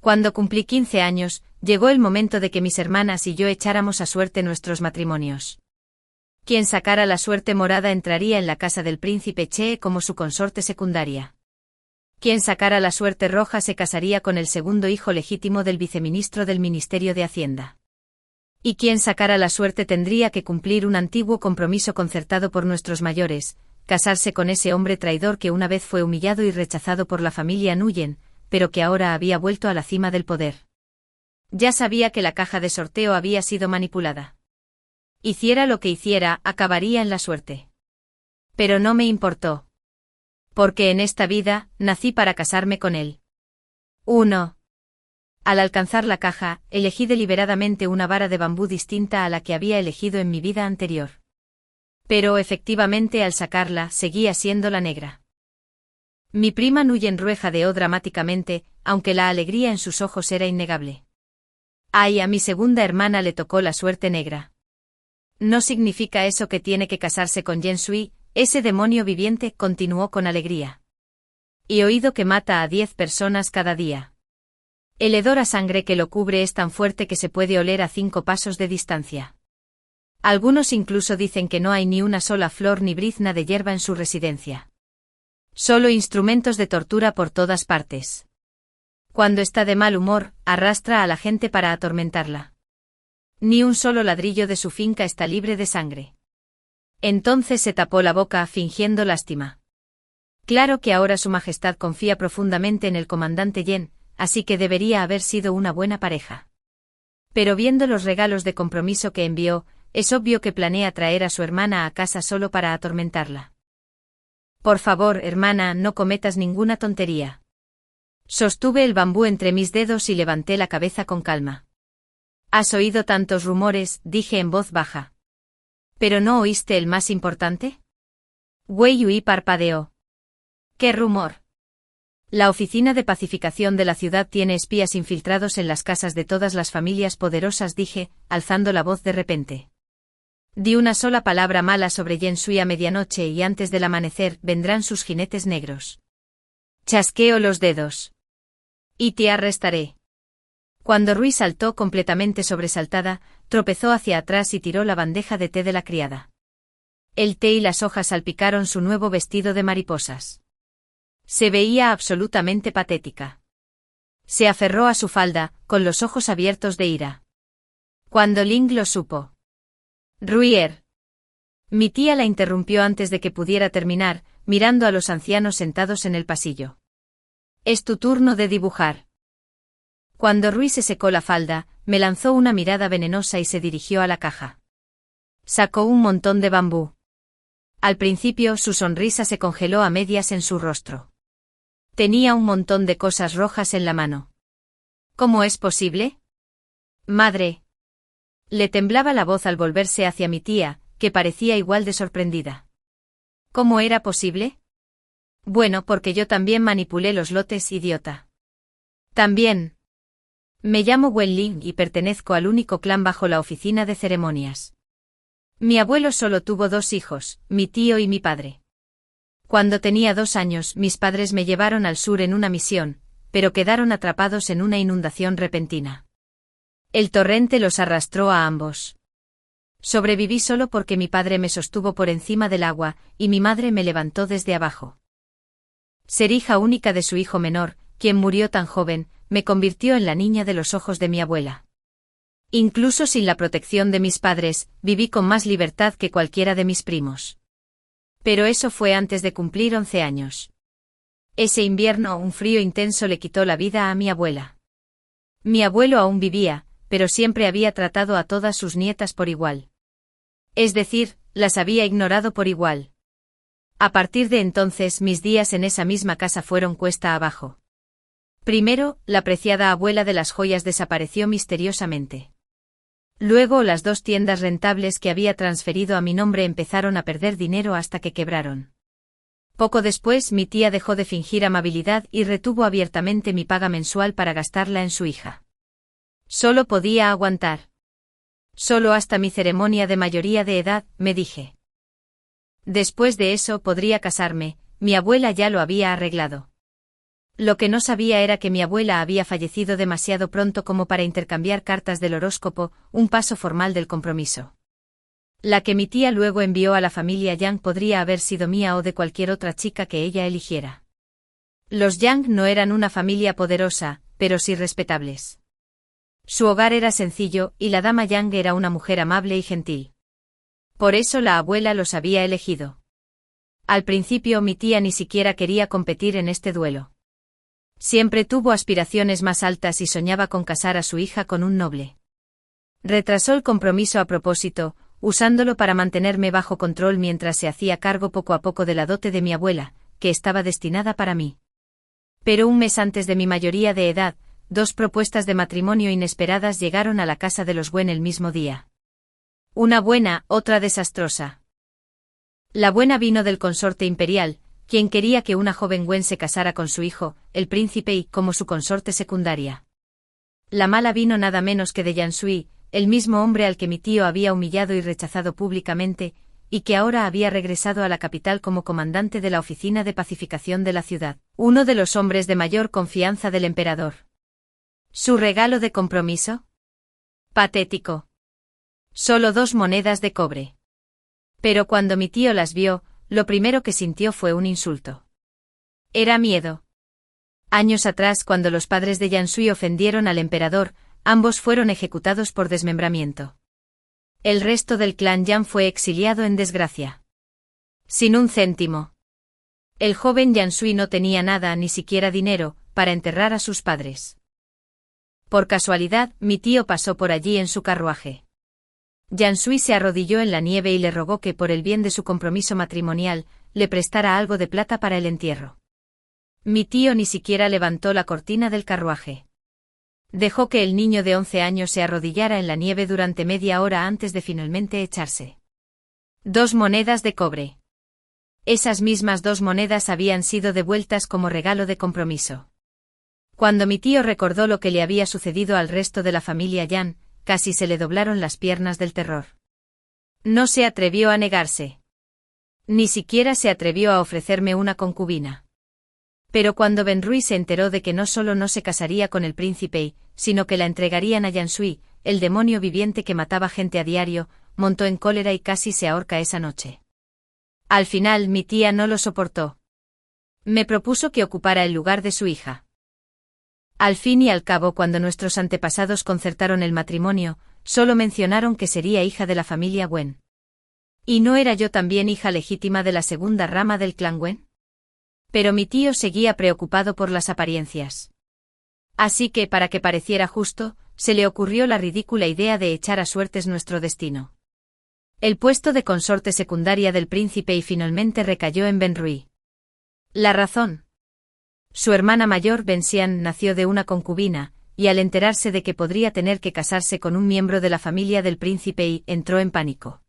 Cuando cumplí 15 años, llegó el momento de que mis hermanas y yo echáramos a suerte nuestros matrimonios. Quien sacara la suerte morada entraría en la casa del príncipe Chee como su consorte secundaria. Quien sacara la suerte roja se casaría con el segundo hijo legítimo del viceministro del Ministerio de Hacienda. Y quien sacara la suerte tendría que cumplir un antiguo compromiso concertado por nuestros mayores, casarse con ese hombre traidor que una vez fue humillado y rechazado por la familia Nguyen, pero que ahora había vuelto a la cima del poder. Ya sabía que la caja de sorteo había sido manipulada. Hiciera lo que hiciera, acabaría en la suerte. Pero no me importó. Porque en esta vida, nací para casarme con él. 1. Al alcanzar la caja, elegí deliberadamente una vara de bambú distinta a la que había elegido en mi vida anterior. Pero efectivamente al sacarla, seguía siendo la negra. Mi prima Nguyen Rue jadeó dramáticamente, aunque la alegría en sus ojos era innegable. Ay, a mi segunda hermana le tocó la suerte negra. No significa eso que tiene que casarse con Yen Sui, ese demonio viviente, continuó con alegría. Y oído que mata a 10 personas cada día. El hedor a sangre que lo cubre es tan fuerte que se puede oler a 5 pasos de distancia. Algunos incluso dicen que no hay ni una sola flor ni brizna de hierba en su residencia. Solo instrumentos de tortura por todas partes. Cuando está de mal humor, arrastra a la gente para atormentarla. Ni un solo ladrillo de su finca está libre de sangre. Entonces se tapó la boca, fingiendo lástima. Claro que ahora su majestad confía profundamente en el comandante Yen, así que debería haber sido una buena pareja. Pero viendo los regalos de compromiso que envió, es obvio que planea traer a su hermana a casa solo para atormentarla. Por favor, hermana, no cometas ninguna tontería. Sostuve el bambú entre mis dedos y levanté la cabeza con calma. ¿Has oído tantos rumores?, dije en voz baja. ¿Pero no oíste el más importante? Wei Yui parpadeó. ¿Qué rumor? La oficina de pacificación de la ciudad tiene espías infiltrados en las casas de todas las familias poderosas, dije, alzando la voz de repente. Di una sola palabra mala sobre Yen Sui a medianoche y antes del amanecer vendrán sus jinetes negros. Chasqueo los dedos. Y te arrestaré. Cuando Rui saltó completamente sobresaltada, tropezó hacia atrás y tiró la bandeja de té de la criada. El té y las hojas salpicaron su nuevo vestido de mariposas. Se veía absolutamente patética. Se aferró a su falda, con los ojos abiertos de ira. Cuando Ling lo supo. Ruier. Mi tía la interrumpió antes de que pudiera terminar, mirando a los ancianos sentados en el pasillo. Es tu turno de dibujar. Cuando Rui se secó la falda, me lanzó una mirada venenosa y se dirigió a la caja. Sacó un montón de bambú. Al principio su sonrisa se congeló a medias en su rostro. Tenía un montón de cosas rojas en la mano. ¿Cómo es posible? Madre. Le temblaba la voz al volverse hacia mi tía, que parecía igual de sorprendida. ¿Cómo era posible? Bueno, porque yo también manipulé los lotes, idiota. También. Me llamo Wen Ling y pertenezco al único clan bajo la oficina de ceremonias. Mi abuelo solo tuvo 2 hijos, mi tío y mi padre. Cuando tenía 2 años, mis padres me llevaron al sur en una misión, pero quedaron atrapados en una inundación repentina. El torrente los arrastró a ambos. Sobreviví solo porque mi padre me sostuvo por encima del agua, y mi madre me levantó desde abajo. Ser hija única de su hijo menor, quien murió tan joven, me convirtió en la niña de los ojos de mi abuela. Incluso sin la protección de mis padres, viví con más libertad que cualquiera de mis primos. Pero eso fue antes de cumplir 11 años. Ese invierno un frío intenso le quitó la vida a mi abuela. Mi abuelo aún vivía, pero siempre había tratado a todas sus nietas por igual. Es decir, las había ignorado por igual. A partir de entonces mis días en esa misma casa fueron cuesta abajo. Primero, la preciada abuela de las joyas desapareció misteriosamente. Luego las 2 tiendas rentables que había transferido a mi nombre empezaron a perder dinero hasta que quebraron. Poco después mi tía dejó de fingir amabilidad y retuvo abiertamente mi paga mensual para gastarla en su hija. Solo podía aguantar. Solo hasta mi ceremonia de mayoría de edad, me dije. Después de eso podría casarme, mi abuela ya lo había arreglado. Lo que no sabía era que mi abuela había fallecido demasiado pronto como para intercambiar cartas del horóscopo, un paso formal del compromiso. La que mi tía luego envió a la familia Yang podría haber sido mía o de cualquier otra chica que ella eligiera. Los Yang no eran una familia poderosa, pero sí respetables. Su hogar era sencillo, y la dama Yang era una mujer amable y gentil. Por eso la abuela los había elegido. Al principio mi tía ni siquiera quería competir en este duelo. Siempre tuvo aspiraciones más altas y soñaba con casar a su hija con un noble. Retrasó el compromiso a propósito, usándolo para mantenerme bajo control mientras se hacía cargo poco a poco de la dote de mi abuela, que estaba destinada para mí. Pero un mes antes de mi mayoría de edad, 2 propuestas de matrimonio inesperadas llegaron a la casa de los Wen el mismo día. Una buena, otra desastrosa. La buena vino del consorte imperial, quien quería que una joven Wen se casara con su hijo, el príncipe Yi, como su consorte secundaria. La mala vino nada menos que de Yan Sui, el mismo hombre al que mi tío había humillado y rechazado públicamente, y que ahora había regresado a la capital como comandante de la oficina de pacificación de la ciudad, uno de los hombres de mayor confianza del emperador. ¿Su regalo de compromiso? Patético. Solo 2 monedas de cobre. Pero cuando mi tío las vio, lo primero que sintió fue un insulto. Era miedo. Años atrás, cuando los padres de Yan Sui ofendieron al emperador, ambos fueron ejecutados por desmembramiento. El resto del clan Yan fue exiliado en desgracia. Sin un céntimo. El joven Yan Sui no tenía nada, ni siquiera dinero, para enterrar a sus padres. Por casualidad, mi tío pasó por allí en su carruaje. Yan Sui se arrodilló en la nieve y le rogó que por el bien de su compromiso matrimonial, le prestara algo de plata para el entierro. Mi tío ni siquiera levantó la cortina del carruaje. Dejó que el niño de 11 años se arrodillara en la nieve durante media hora antes de finalmente echarse. 2 monedas de cobre. Esas mismas 2 monedas habían sido devueltas como regalo de compromiso. Cuando mi tío recordó lo que le había sucedido al resto de la familia Yan, casi se le doblaron las piernas del terror. No se atrevió a negarse. Ni siquiera se atrevió a ofrecerme una concubina. Pero cuando Benrui se enteró de que no solo no se casaría con el príncipe Yi, sino que la entregarían a Yan Sui, el demonio viviente que mataba gente a diario, montó en cólera y casi se ahorca esa noche. Al final mi tía no lo soportó. Me propuso que ocupara el lugar de su hija. Al fin y al cabo, cuando nuestros antepasados concertaron el matrimonio, solo mencionaron que sería hija de la familia Wen. ¿Y no era yo también hija legítima de la segunda rama del clan Wen? Pero mi tío seguía preocupado por las apariencias. Así que, para que pareciera justo, se le ocurrió la ridícula idea de echar a suertes nuestro destino. El puesto de consorte secundaria del príncipe y finalmente recayó en Benrui. La razón. Su hermana mayor Benxian nació de una concubina, y al enterarse de que podría tener que casarse con un miembro de la familia del príncipe Yi, entró en pánico.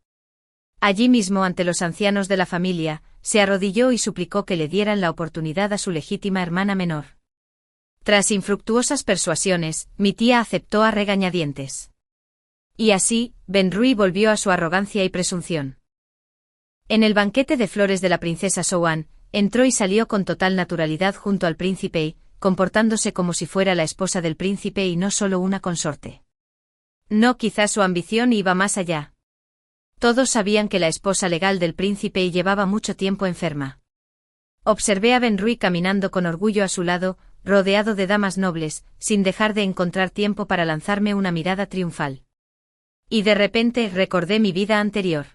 Allí mismo, ante los ancianos de la familia, se arrodilló y suplicó que le dieran la oportunidad a su legítima hermana menor. Tras infructuosas persuasiones, mi tía aceptó a regañadientes. Y así, Benrui volvió a su arrogancia y presunción. En el banquete de flores de la princesa Souan, entró y salió con total naturalidad junto al príncipe Yi, comportándose como si fuera la esposa del príncipe y no solo una consorte. No, quizás su ambición iba más allá. Todos sabían que la esposa legal del príncipe Yi llevaba mucho tiempo enferma. Observé a Benrui caminando con orgullo a su lado, rodeado de damas nobles, sin dejar de encontrar tiempo para lanzarme una mirada triunfal. Y de repente recordé mi vida anterior.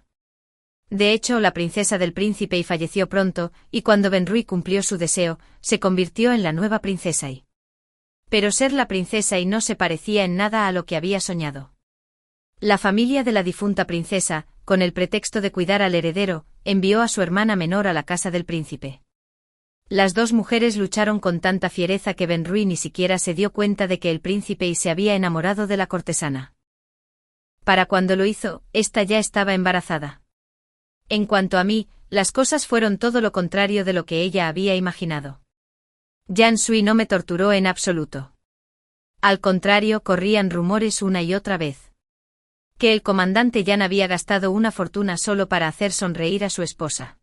De hecho, la princesa del príncipe Yi falleció pronto, y cuando Benrui cumplió su deseo, se convirtió en la nueva princesa Yi. Pero ser la princesa Yi no se parecía en nada a lo que había soñado. La familia de la difunta princesa, con el pretexto de cuidar al heredero, envió a su hermana menor a la casa del príncipe. Las 2 mujeres lucharon con tanta fiereza que Benrui ni siquiera se dio cuenta de que el príncipe Yi se había enamorado de la cortesana. Para cuando lo hizo, ésta ya estaba embarazada. En cuanto a mí, las cosas fueron todo lo contrario de lo que ella había imaginado. Yan Sui no me torturó en absoluto. Al contrario, corrían rumores una y otra vez. Que el comandante Yan había gastado una fortuna solo para hacer sonreír a su esposa.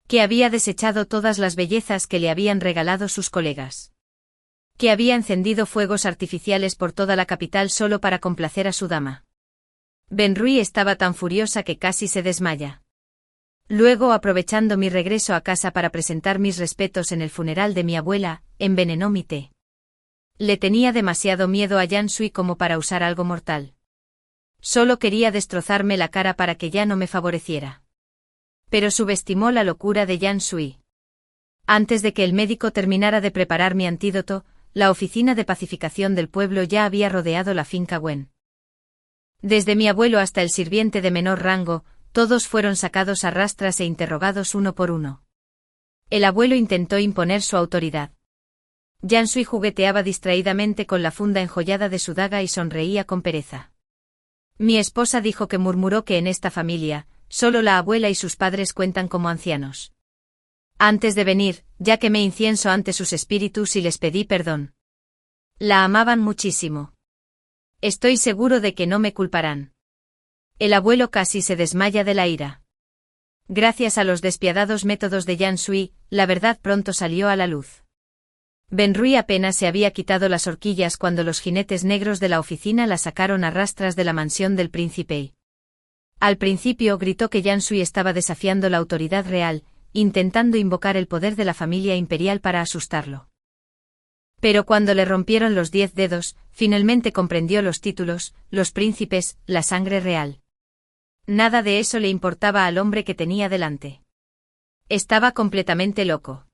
Que había desechado todas las bellezas que le habían regalado sus colegas. que había encendido fuegos artificiales por toda la capital solo para complacer a su dama. Benruí estaba tan furiosa que casi se desmaya. Luego, aprovechando mi regreso a casa para presentar mis respetos en el funeral de mi abuela, envenenó mi té. Le tenía demasiado miedo a Yang Sui como para usar algo mortal. Solo quería destrozarme la cara para que ya no me favoreciera. Pero subestimó la locura de Yang Sui. Antes de que el médico terminara de preparar mi antídoto, la oficina de pacificación del pueblo ya había rodeado la finca Wen. Desde mi abuelo hasta el sirviente de menor rango, todos fueron sacados a rastras e interrogados uno por uno. El abuelo intentó imponer su autoridad. Yang Sui jugueteaba distraídamente con la funda enjollada de su daga y sonreía con pereza. Mi esposa dijo que murmuró que en esta familia, solo la abuela y sus padres cuentan como ancianos. Antes de venir, ya quemé incienso ante sus espíritus y les pedí perdón. La amaban muchísimo. Estoy seguro de que no me culparán. El abuelo casi se desmaya de la ira. Gracias a los despiadados métodos de Yang Sui, la verdad pronto salió a la luz. Benruí apenas se había quitado las horquillas cuando los jinetes negros de la oficina la sacaron a rastras de la mansión del príncipe. Al principio gritó que Yang Sui estaba desafiando la autoridad real, intentando invocar el poder de la familia imperial para asustarlo. Pero cuando le rompieron los 10 dedos, finalmente comprendió los títulos, los príncipes, la sangre real. Nada de eso le importaba al hombre que tenía delante. Estaba completamente loco.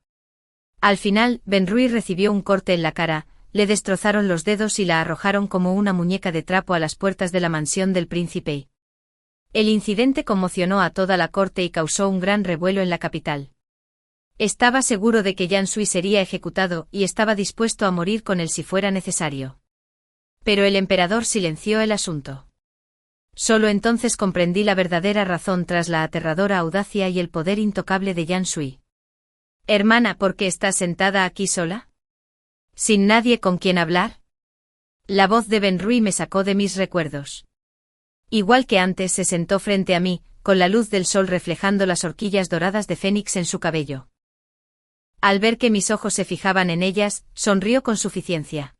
Al final, Benruí recibió un corte en la cara, le destrozaron los dedos y la arrojaron como una muñeca de trapo a las puertas de la mansión del príncipe. El incidente conmocionó a toda la corte y causó un gran revuelo en la capital. Estaba seguro de que Yang Sui sería ejecutado y estaba dispuesto a morir con él si fuera necesario. Pero el emperador silenció el asunto. Solo entonces comprendí la verdadera razón tras la aterradora audacia y el poder intocable de Yang Sui. Hermana, ¿por qué estás sentada aquí sola? ¿Sin nadie con quien hablar? La voz de Benruí me sacó de mis recuerdos. Igual que antes se sentó frente a mí, con la luz del sol reflejando las horquillas doradas de fénix en su cabello. Al ver que mis ojos se fijaban en ellas, sonrió con suficiencia.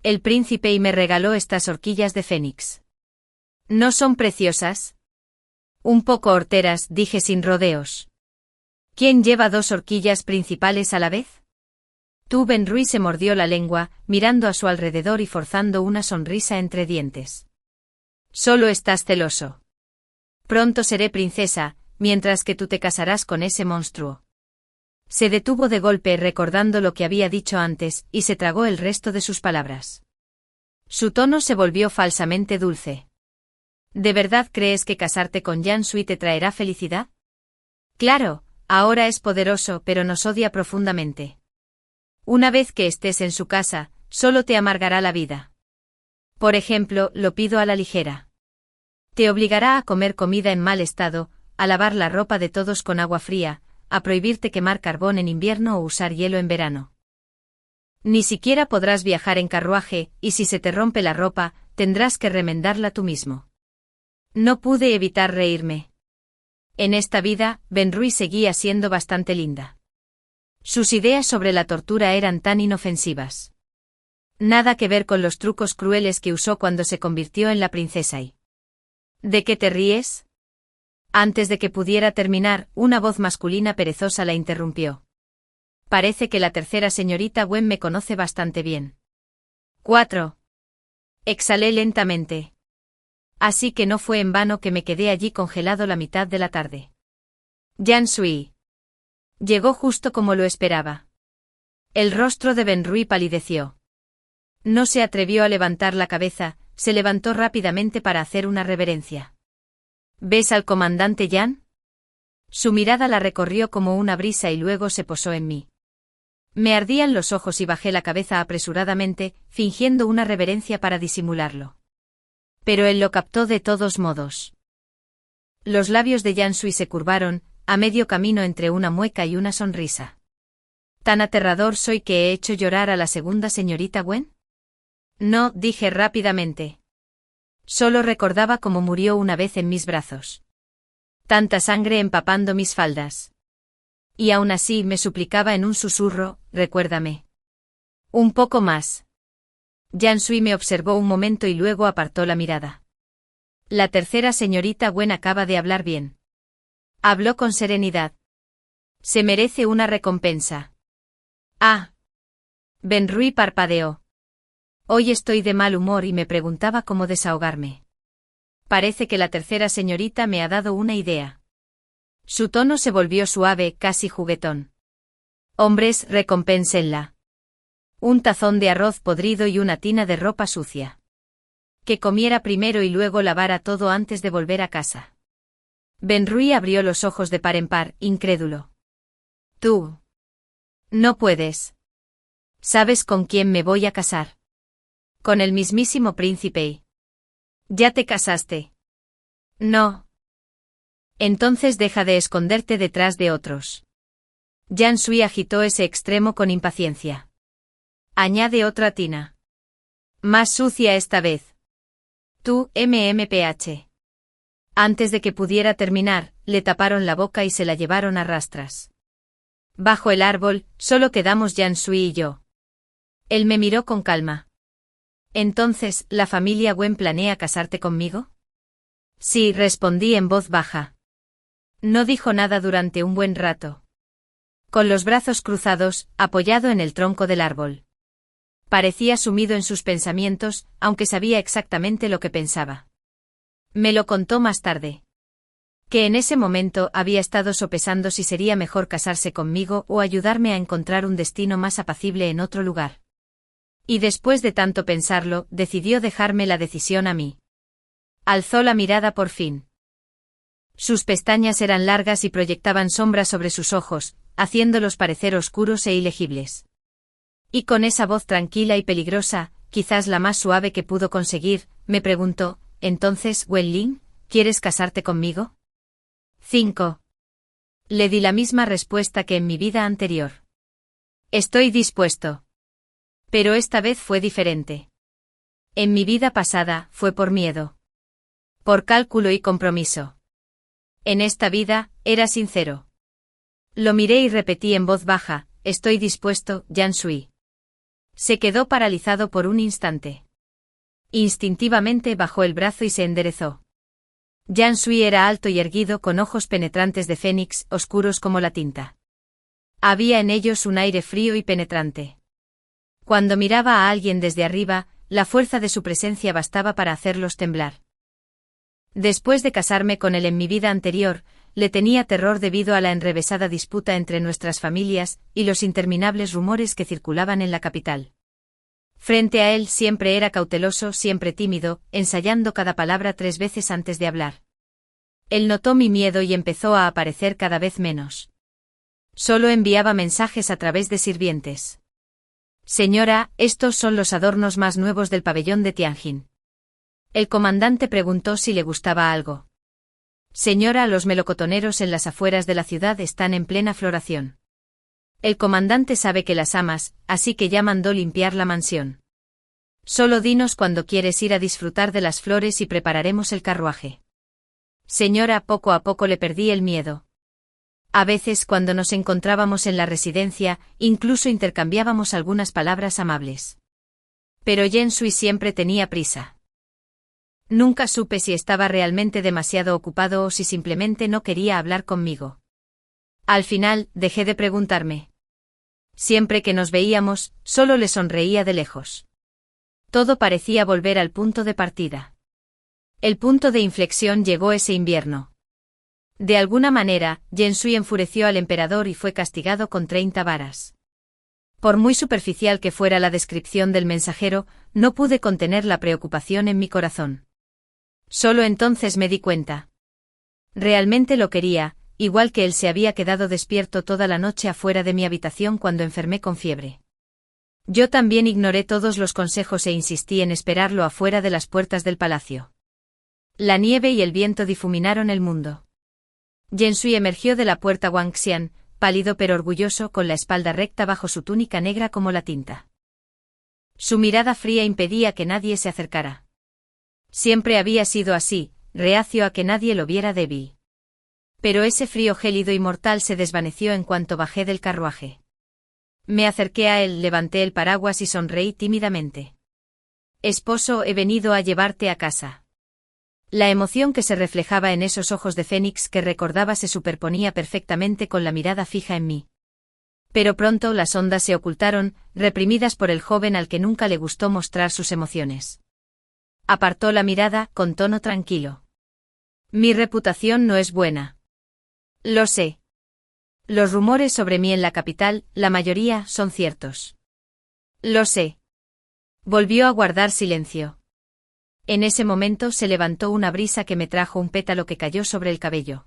El príncipe me regaló estas horquillas de fénix. ¿No son preciosas? Un poco horteras, dije sin rodeos. ¿Quién lleva 2 horquillas principales a la vez? Tú. Benruí se mordió la lengua, mirando a su alrededor y forzando una sonrisa entre dientes. Solo estás celoso. Pronto seré princesa, mientras que tú te casarás con ese monstruo. Se detuvo de golpe recordando lo que había dicho antes, y se tragó el resto de sus palabras. Su tono se volvió falsamente dulce. ¿De verdad crees que casarte con Yang Sui te traerá felicidad? Claro, ahora es poderoso pero nos odia profundamente. Una vez que estés en su casa, solo te amargará la vida. Por ejemplo, lo pido a la ligera. Te obligará a comer comida en mal estado, a lavar la ropa de todos con agua fría, a prohibirte quemar carbón en invierno o usar hielo en verano. Ni siquiera podrás viajar en carruaje, y si se te rompe la ropa, tendrás que remendarla tú mismo. No pude evitar reírme. En esta vida, Benruí seguía siendo bastante linda. Sus ideas sobre la tortura eran tan inofensivas. Nada que ver con los trucos crueles que usó cuando se convirtió en la princesa. ¿De qué te ríes? Antes de que pudiera terminar, una voz masculina perezosa la interrumpió. Parece que la tercera señorita Wen me conoce bastante bien. 4. Exhalé lentamente. Así que no fue en vano que me quedé allí congelado la mitad de la tarde. Yang Sui. Llegó justo como lo esperaba. El rostro de Benruí palideció. No se atrevió a levantar la cabeza, se levantó rápidamente para hacer una reverencia. ¿Ves al comandante Yan? Su mirada la recorrió como una brisa y luego se posó en mí. Me ardían los ojos y bajé la cabeza apresuradamente, fingiendo una reverencia para disimularlo. Pero él lo captó de todos modos. Los labios de Yang Sui se curvaron, a medio camino entre una mueca y una sonrisa. ¿Tan aterrador soy que he hecho llorar a la segunda señorita Wen? No, dije rápidamente. Solo recordaba cómo murió una vez en mis brazos. Tanta sangre empapando mis faldas. Y aún así me suplicaba en un susurro, recuérdame. Un poco más. Yang Sui me observó un momento y luego apartó la mirada. La tercera señorita Wen acaba de hablar bien. Habló con serenidad. Se merece una recompensa. Ah. Ben Rui parpadeó. Hoy estoy de mal humor y me preguntaba cómo desahogarme. Parece que la tercera señorita me ha dado una idea. Su tono se volvió suave, casi juguetón. Hombres, recompénsenla. Un tazón de arroz podrido y una tina de ropa sucia. Que comiera primero y luego lavara todo antes de volver a casa. Ben Rui abrió los ojos de par en par, incrédulo. Tú. No puedes. ¿Sabes con quién me voy a casar? Con el mismísimo príncipe. ¿Ya te casaste? No. Entonces deja de esconderte detrás de otros. Yang Sui agitó ese extremo con impaciencia. Añade otra tina. Más sucia esta vez. Tú, MMPH. Antes de que pudiera terminar, le taparon la boca y se la llevaron a rastras. Bajo el árbol, solo quedamos Yang Sui y yo. Él me miró con calma. Entonces, ¿la familia Wen planea casarte conmigo? Sí, respondí en voz baja. No dijo nada durante un buen rato. Con los brazos cruzados, apoyado en el tronco del árbol. Parecía sumido en sus pensamientos, aunque sabía exactamente lo que pensaba. Me lo contó más tarde. Que en ese momento había estado sopesando si sería mejor casarse conmigo o ayudarme a encontrar un destino más apacible en otro lugar. Y después de tanto pensarlo, decidió dejarme la decisión a mí. Alzó la mirada por fin. Sus pestañas eran largas y proyectaban sombras sobre sus ojos, haciéndolos parecer oscuros e ilegibles. Y con esa voz tranquila y peligrosa, quizás la más suave que pudo conseguir, me preguntó, «Entonces, Wenling, ¿quieres casarte conmigo?» 5. Le di la misma respuesta que en mi vida anterior. Estoy dispuesto. Pero esta vez fue diferente. En mi vida pasada, fue por miedo. Por cálculo y compromiso. En esta vida, era sincero. Lo miré y repetí en voz baja, «Estoy dispuesto, Yang Sui». Se quedó paralizado por un instante. Instintivamente bajó el brazo y se enderezó. Yang Sui era alto y erguido con ojos penetrantes de fénix, oscuros como la tinta. Había en ellos un aire frío y penetrante. Cuando miraba a alguien desde arriba, la fuerza de su presencia bastaba para hacerlos temblar. Después de casarme con él en mi vida anterior, le tenía terror debido a la enrevesada disputa entre nuestras familias y los interminables rumores que circulaban en la capital. Frente a él siempre era cauteloso, siempre tímido, ensayando cada palabra 3 veces antes de hablar. Él notó mi miedo y empezó a aparecer cada vez menos. Solo enviaba mensajes a través de sirvientes. «Señora, estos son los adornos más nuevos del pabellón de Tianjin». El comandante preguntó si le gustaba algo. «Señora, los melocotoneros en las afueras de la ciudad están en plena floración. El comandante sabe que las amas, así que ya mandó limpiar la mansión. Solo dinos cuando quieres ir a disfrutar de las flores y prepararemos el carruaje». Señora, poco a poco le perdí el miedo. A veces cuando nos encontrábamos en la residencia, incluso intercambiábamos algunas palabras amables. Pero Yang Sui siempre tenía prisa. Nunca supe si estaba realmente demasiado ocupado o si simplemente no quería hablar conmigo. Al final, dejé de preguntarme. Siempre que nos veíamos, solo le sonreía de lejos. Todo parecía volver al punto de partida. El punto de inflexión llegó ese invierno. De alguna manera, Yang Sui enfureció al emperador y fue castigado con 30 varas. Por muy superficial que fuera la descripción del mensajero, no pude contener la preocupación en mi corazón. Solo entonces me di cuenta. Realmente lo quería, igual que él se había quedado despierto toda la noche afuera de mi habitación cuando enfermé con fiebre. Yo también ignoré todos los consejos e insistí en esperarlo afuera de las puertas del palacio. La nieve y el viento difuminaron el mundo. Yang Sui emergió de la puerta Wangxian, pálido pero orgulloso, con la espalda recta bajo su túnica negra como la tinta. Su mirada fría impedía que nadie se acercara. Siempre había sido así, reacio a que nadie lo viera débil. Pero ese frío gélido y mortal se desvaneció en cuanto bajé del carruaje. Me acerqué a él, levanté el paraguas y sonreí tímidamente. Esposo, he venido a llevarte a casa. La emoción que se reflejaba en esos ojos de fénix que recordaba se superponía perfectamente con la mirada fija en mí. Pero pronto las ondas se ocultaron, reprimidas por el joven al que nunca le gustó mostrar sus emociones. Apartó la mirada, con tono tranquilo. Mi reputación no es buena. Lo sé. Los rumores sobre mí en la capital, la mayoría, son ciertos. Lo sé. Volvió a guardar silencio. En ese momento se levantó una brisa que me trajo un pétalo que cayó sobre el cabello.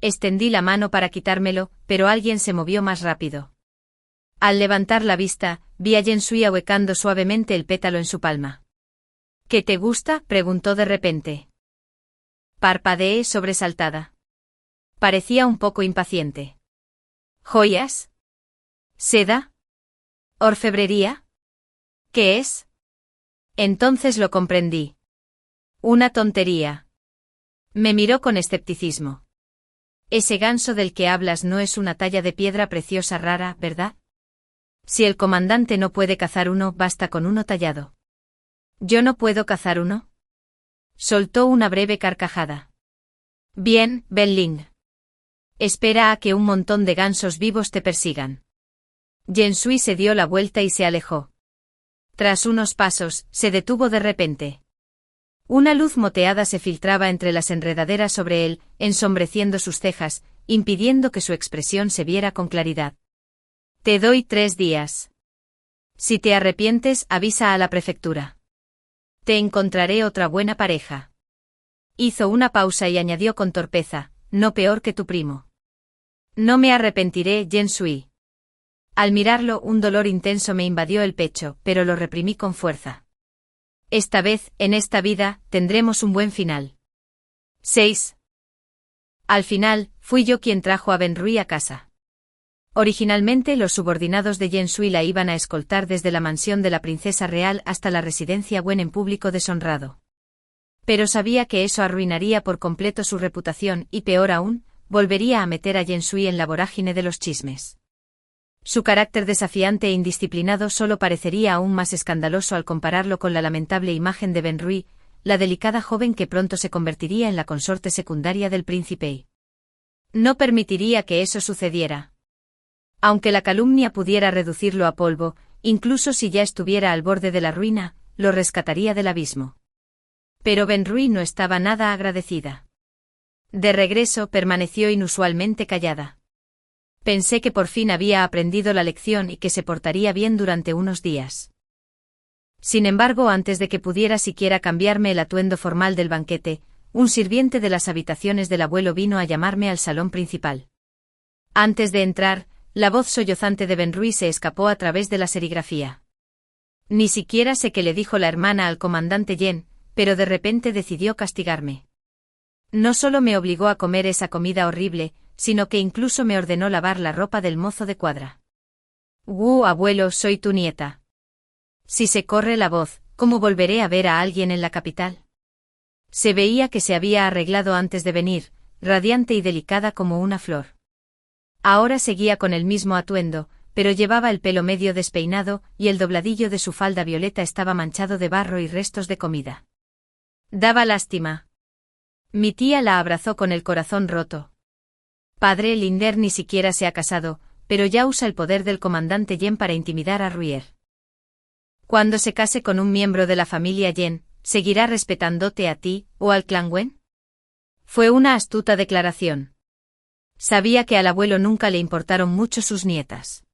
Extendí la mano para quitármelo, pero alguien se movió más rápido. Al levantar la vista, vi a Jensui ahuecando suavemente el pétalo en su palma. ¿Qué te gusta?, preguntó de repente. Parpadeé sobresaltada. Parecía un poco impaciente. ¿Joyas? ¿Seda? ¿Orfebrería? ¿Qué es? Entonces lo comprendí. Una tontería. Me miró con escepticismo. Ese ganso del que hablas no es una talla de piedra preciosa rara, ¿verdad? Si el comandante no puede cazar uno, basta con uno tallado. ¿Yo no puedo cazar uno? Soltó una breve carcajada. Bien, Benling. Espera a que un montón de gansos vivos te persigan. Jensui se dio la vuelta y se alejó. Tras unos pasos, se detuvo de repente. Una luz moteada se filtraba entre las enredaderas sobre él, ensombreciendo sus cejas, impidiendo que su expresión se viera con claridad. Te doy 3 días. Si te arrepientes, avisa a la prefectura. Te encontraré otra buena pareja. Hizo una pausa y añadió con torpeza, no peor que tu primo. No me arrepentiré, Jensui. Al mirarlo, un dolor intenso me invadió el pecho, pero lo reprimí con fuerza. Esta vez, en esta vida, tendremos un buen final. 6. Al final, fui yo quien trajo a Benrui a casa. Originalmente los subordinados de Jensui la iban a escoltar desde la mansión de la princesa real hasta la residencia Wen en público deshonrado. Pero sabía que eso arruinaría por completo su reputación y, peor aún, volvería a meter a Jensui en la vorágine de los chismes. Su carácter desafiante e indisciplinado solo parecería aún más escandaloso al compararlo con la lamentable imagen de Benrui, la delicada joven que pronto se convertiría en la consorte secundaria del príncipe. No permitiría que eso sucediera. Aunque la calumnia pudiera reducirlo a polvo, incluso si ya estuviera al borde de la ruina, lo rescataría del abismo. Pero Benrui no estaba nada agradecida. De regreso permaneció inusualmente callada. Pensé que por fin había aprendido la lección y que se portaría bien durante unos días. Sin embargo, antes de que pudiera siquiera cambiarme el atuendo formal del banquete, un sirviente de las habitaciones del abuelo vino a llamarme al salón principal. Antes de entrar, la voz sollozante de Benrui se escapó a través de la serigrafía. Ni siquiera sé qué le dijo la hermana al comandante Yen, pero de repente decidió castigarme. No solo me obligó a comer esa comida horrible, sino que incluso me ordenó lavar la ropa del mozo de cuadra. Abuelo, soy tu nieta. Si se corre la voz, ¿cómo volveré a ver a alguien en la capital? Se veía que se había arreglado antes de venir, radiante y delicada como una flor. Ahora seguía con el mismo atuendo, pero llevaba el pelo medio despeinado y el dobladillo de su falda violeta estaba manchado de barro y restos de comida. Daba lástima. Mi tía la abrazó con el corazón roto. Padre Linder ni siquiera se ha casado, pero ya usa el poder del comandante Yen para intimidar a Ruier. Cuando se case con un miembro de la familia Yen, ¿seguirá respetándote a ti, o al clan Wen? Fue una astuta declaración. Sabía que al abuelo nunca le importaron mucho sus nietas.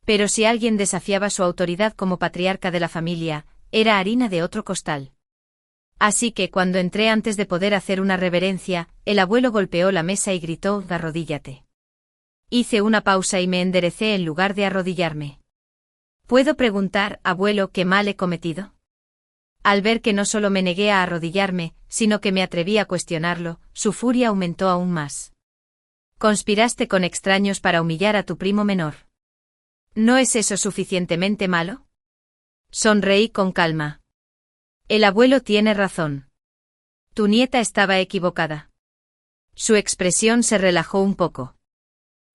Pero si alguien desafiaba su autoridad como patriarca de la familia, era harina de otro costal. Así que cuando entré antes de poder hacer una reverencia, el abuelo golpeó la mesa y gritó: «Arrodíllate». Hice una pausa y me enderecé en lugar de arrodillarme. ¿Puedo preguntar, abuelo, qué mal he cometido? Al ver que no solo me negué a arrodillarme, sino que me atreví a cuestionarlo, su furia aumentó aún más. ¿Conspiraste con extraños para humillar a tu primo menor? ¿No es eso suficientemente malo? Sonreí con calma. El abuelo tiene razón. Tu nieta estaba equivocada. Su expresión se relajó un poco.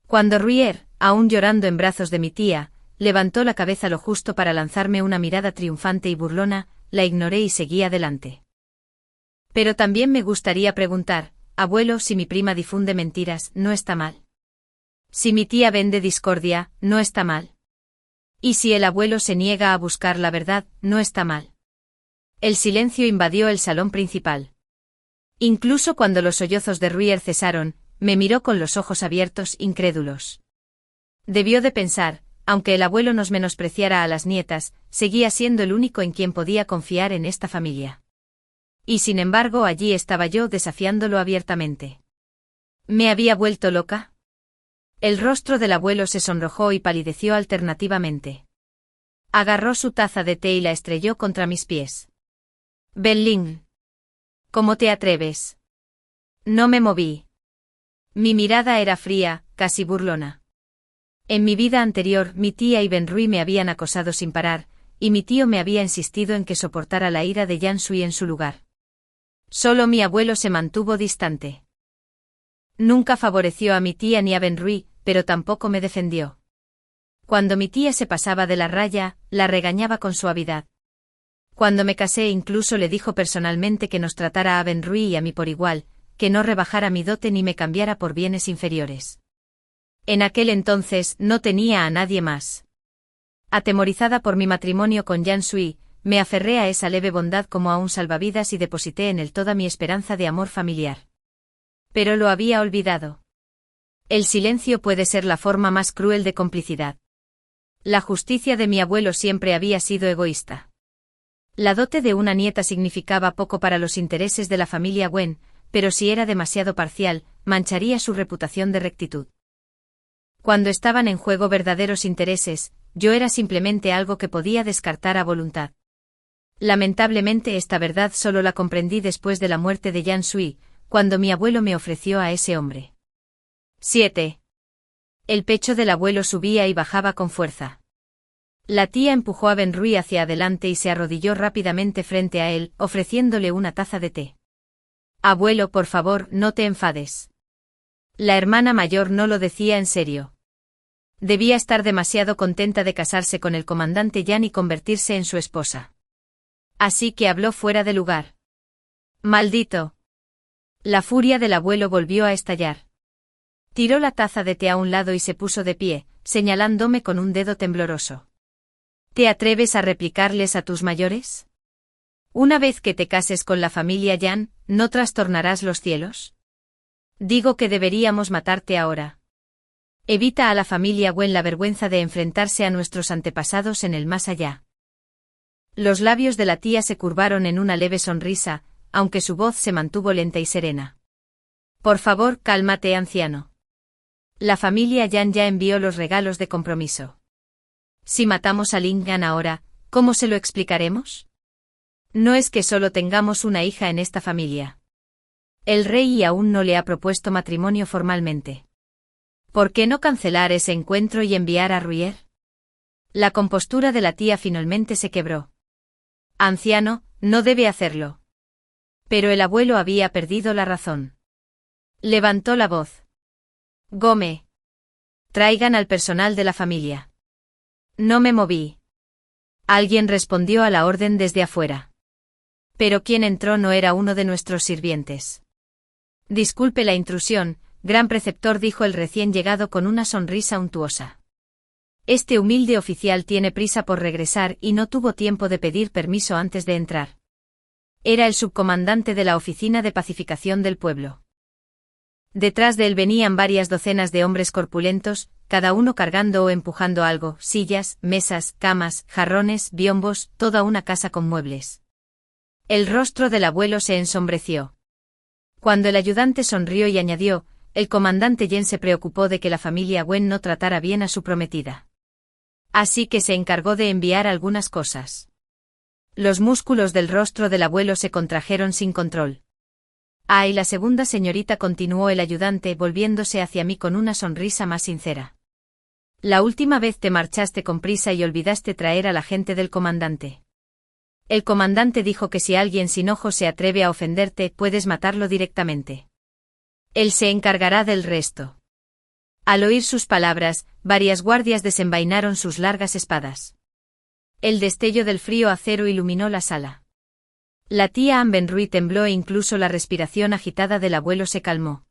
Cuando Ruier, aún llorando en brazos de mi tía, levantó la cabeza lo justo para lanzarme una mirada triunfante y burlona, la ignoré y seguí adelante. Pero también me gustaría preguntar, abuelo, si mi prima difunde mentiras, ¿no está mal? Si mi tía vende discordia, ¿no está mal? Y si el abuelo se niega a buscar la verdad, ¿no está mal? El silencio invadió el salón principal. Incluso cuando los sollozos de Ruier cesaron, me miró con los ojos abiertos, incrédulos. Debió de pensar, aunque el abuelo nos menospreciara a las nietas, seguía siendo el único en quien podía confiar en esta familia. Y sin embargo allí estaba yo desafiándolo abiertamente. ¿Me había vuelto loca? El rostro del abuelo se sonrojó y palideció alternativamente. Agarró su taza de té y la estrelló contra mis pies. Benlin. ¿Cómo te atreves? No me moví. Mi mirada era fría, casi burlona. En mi vida anterior, mi tía y Benrui me habían acosado sin parar, y mi tío me había insistido en que soportara la ira de Yan Sui en su lugar. Solo mi abuelo se mantuvo distante. Nunca favoreció a mi tía ni a Benrui, pero tampoco me defendió. Cuando mi tía se pasaba de la raya, la regañaba con suavidad. Cuando me casé incluso le dijo personalmente que nos tratara a Benrui y a mí por igual, que no rebajara mi dote ni me cambiara por bienes inferiores. En aquel entonces no tenía a nadie más. Atemorizada por mi matrimonio con Yan Sui, me aferré a esa leve bondad como a un salvavidas y deposité en él toda mi esperanza de amor familiar. Pero lo había olvidado. El silencio puede ser la forma más cruel de complicidad. La justicia de mi abuelo siempre había sido egoísta. La dote de una nieta significaba poco para los intereses de la familia Wen, pero si era demasiado parcial, mancharía su reputación de rectitud. Cuando estaban en juego verdaderos intereses, yo era simplemente algo que podía descartar a voluntad. Lamentablemente esta verdad solo la comprendí después de la muerte de Yan Sui, cuando mi abuelo me ofreció a ese hombre. 7. El pecho del abuelo subía y bajaba con fuerza. La tía empujó a Benrui hacia adelante y se arrodilló rápidamente frente a él, ofreciéndole una taza de té. Abuelo, por favor, no te enfades. La hermana mayor no lo decía en serio. Debía estar demasiado contenta de casarse con el comandante Yan y convertirse en su esposa. Así que habló fuera de lugar. ¡Maldito! La furia del abuelo volvió a estallar. Tiró la taza de té a un lado y se puso de pie, señalándome con un dedo tembloroso. ¿Te atreves a replicarles a tus mayores? Una vez que te cases con la familia Yan, ¿no trastornarás los cielos? Digo que deberíamos matarte ahora. Evita a la familia Wen la vergüenza de enfrentarse a nuestros antepasados en el más allá. Los labios de la tía se curvaron en una leve sonrisa, aunque su voz se mantuvo lenta y serena. Por favor, cálmate, anciano. La familia Yan ya envió los regalos de compromiso. Si matamos a Ling Yan ahora, ¿cómo se lo explicaremos? No es que solo tengamos una hija en esta familia. El rey aún no le ha propuesto matrimonio formalmente. ¿Por qué no cancelar ese encuentro y enviar a Ruier? La compostura de la tía finalmente se quebró. Anciano, no debe hacerlo. Pero el abuelo había perdido la razón. Levantó la voz. Gome. Traigan al personal de la familia. No me moví. Alguien respondió a la orden desde afuera. Pero quien entró no era uno de nuestros sirvientes. Disculpe la intrusión, gran preceptor, dijo el recién llegado con una sonrisa untuosa. Este humilde oficial tiene prisa por regresar y no tuvo tiempo de pedir permiso antes de entrar. Era el subcomandante de la Oficina de Pacificación del Pueblo. Detrás de él venían varias docenas de hombres corpulentos, cada uno cargando o empujando algo, sillas, mesas, camas, jarrones, biombos, toda una casa con muebles. El rostro del abuelo se ensombreció. Cuando el ayudante sonrió y añadió, el comandante Yen se preocupó de que la familia Wen no tratara bien a su prometida. Así que se encargó de enviar algunas cosas. Los músculos del rostro del abuelo se contrajeron sin control. Ah, y la segunda señorita, continuó el ayudante volviéndose hacia mí con una sonrisa más sincera. La última vez te marchaste con prisa y olvidaste traer a la gente del comandante. El comandante dijo que si alguien sin ojos se atreve a ofenderte, puedes matarlo directamente. Él se encargará del resto. Al oír sus palabras, varias guardias desenvainaron sus largas espadas. El destello del frío acero iluminó la sala. La tía Anne Benruy tembló e incluso la respiración agitada del abuelo se calmó.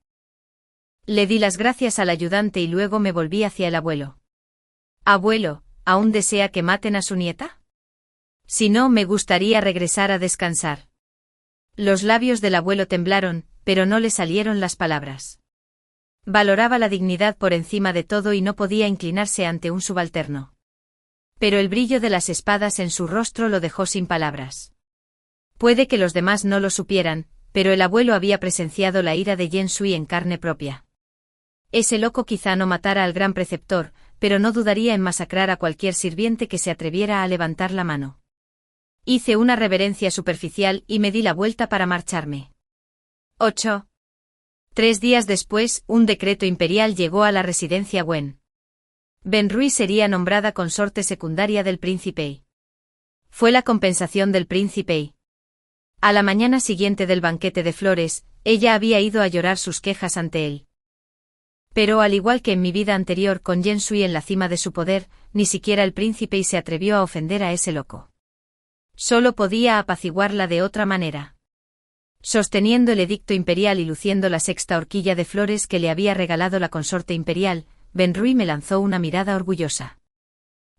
Le di las gracias al ayudante y luego me volví hacia el abuelo. Abuelo, ¿aún desea que maten a su nieta? Si no, me gustaría regresar a descansar. Los labios del abuelo temblaron, pero no le salieron las palabras. Valoraba la dignidad por encima de todo y no podía inclinarse ante un subalterno. Pero el brillo de las espadas en su rostro lo dejó sin palabras. Puede que los demás no lo supieran, pero el abuelo había presenciado la ira de Yen Sui en carne propia. Ese loco quizá no matara al gran preceptor, pero no dudaría en masacrar a cualquier sirviente que se atreviera a levantar la mano. Hice una reverencia superficial y me di la vuelta para marcharme. 8. 3 días después, un decreto imperial llegó a la residencia Wen. Benruy sería nombrada consorte secundaria del príncipe. Fue la compensación del príncipe. A la mañana siguiente del banquete de flores, ella había ido a llorar sus quejas ante él. Pero al igual que en mi vida anterior con Yen Sui en la cima de su poder, ni siquiera el príncipe se atrevió a ofender a ese loco. Solo podía apaciguarla de otra manera. Sosteniendo el edicto imperial y luciendo la 6ª horquilla de flores que le había regalado la consorte imperial, Benruy me lanzó una mirada orgullosa.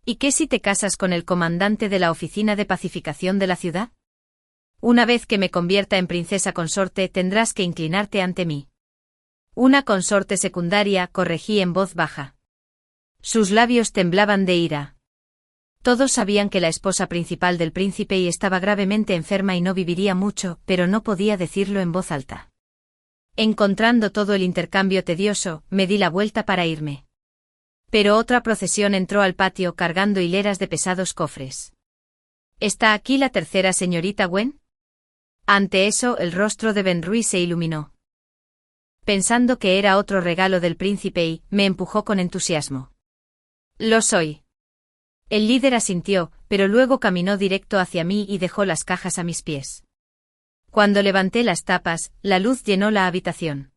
¿Y qué si te casas con el comandante de la oficina de pacificación de la ciudad? Una vez que me convierta en princesa consorte tendrás que inclinarte ante mí. Una consorte secundaria, corregí en voz baja. Sus labios temblaban de ira. Todos sabían que la esposa principal del príncipe estaba gravemente enferma y no viviría mucho, pero no podía decirlo en voz alta. Encontrando todo el intercambio tedioso, me di la vuelta para irme. Pero otra procesión entró al patio cargando hileras de pesados cofres. ¿Está aquí la tercera señorita Wen? Ante eso, el rostro de Benruy se iluminó. Pensando que era otro regalo del príncipe, me empujó con entusiasmo. Lo soy. El líder asintió, pero luego caminó directo hacia mí y dejó las cajas a mis pies. Cuando levanté las tapas, la luz llenó la habitación.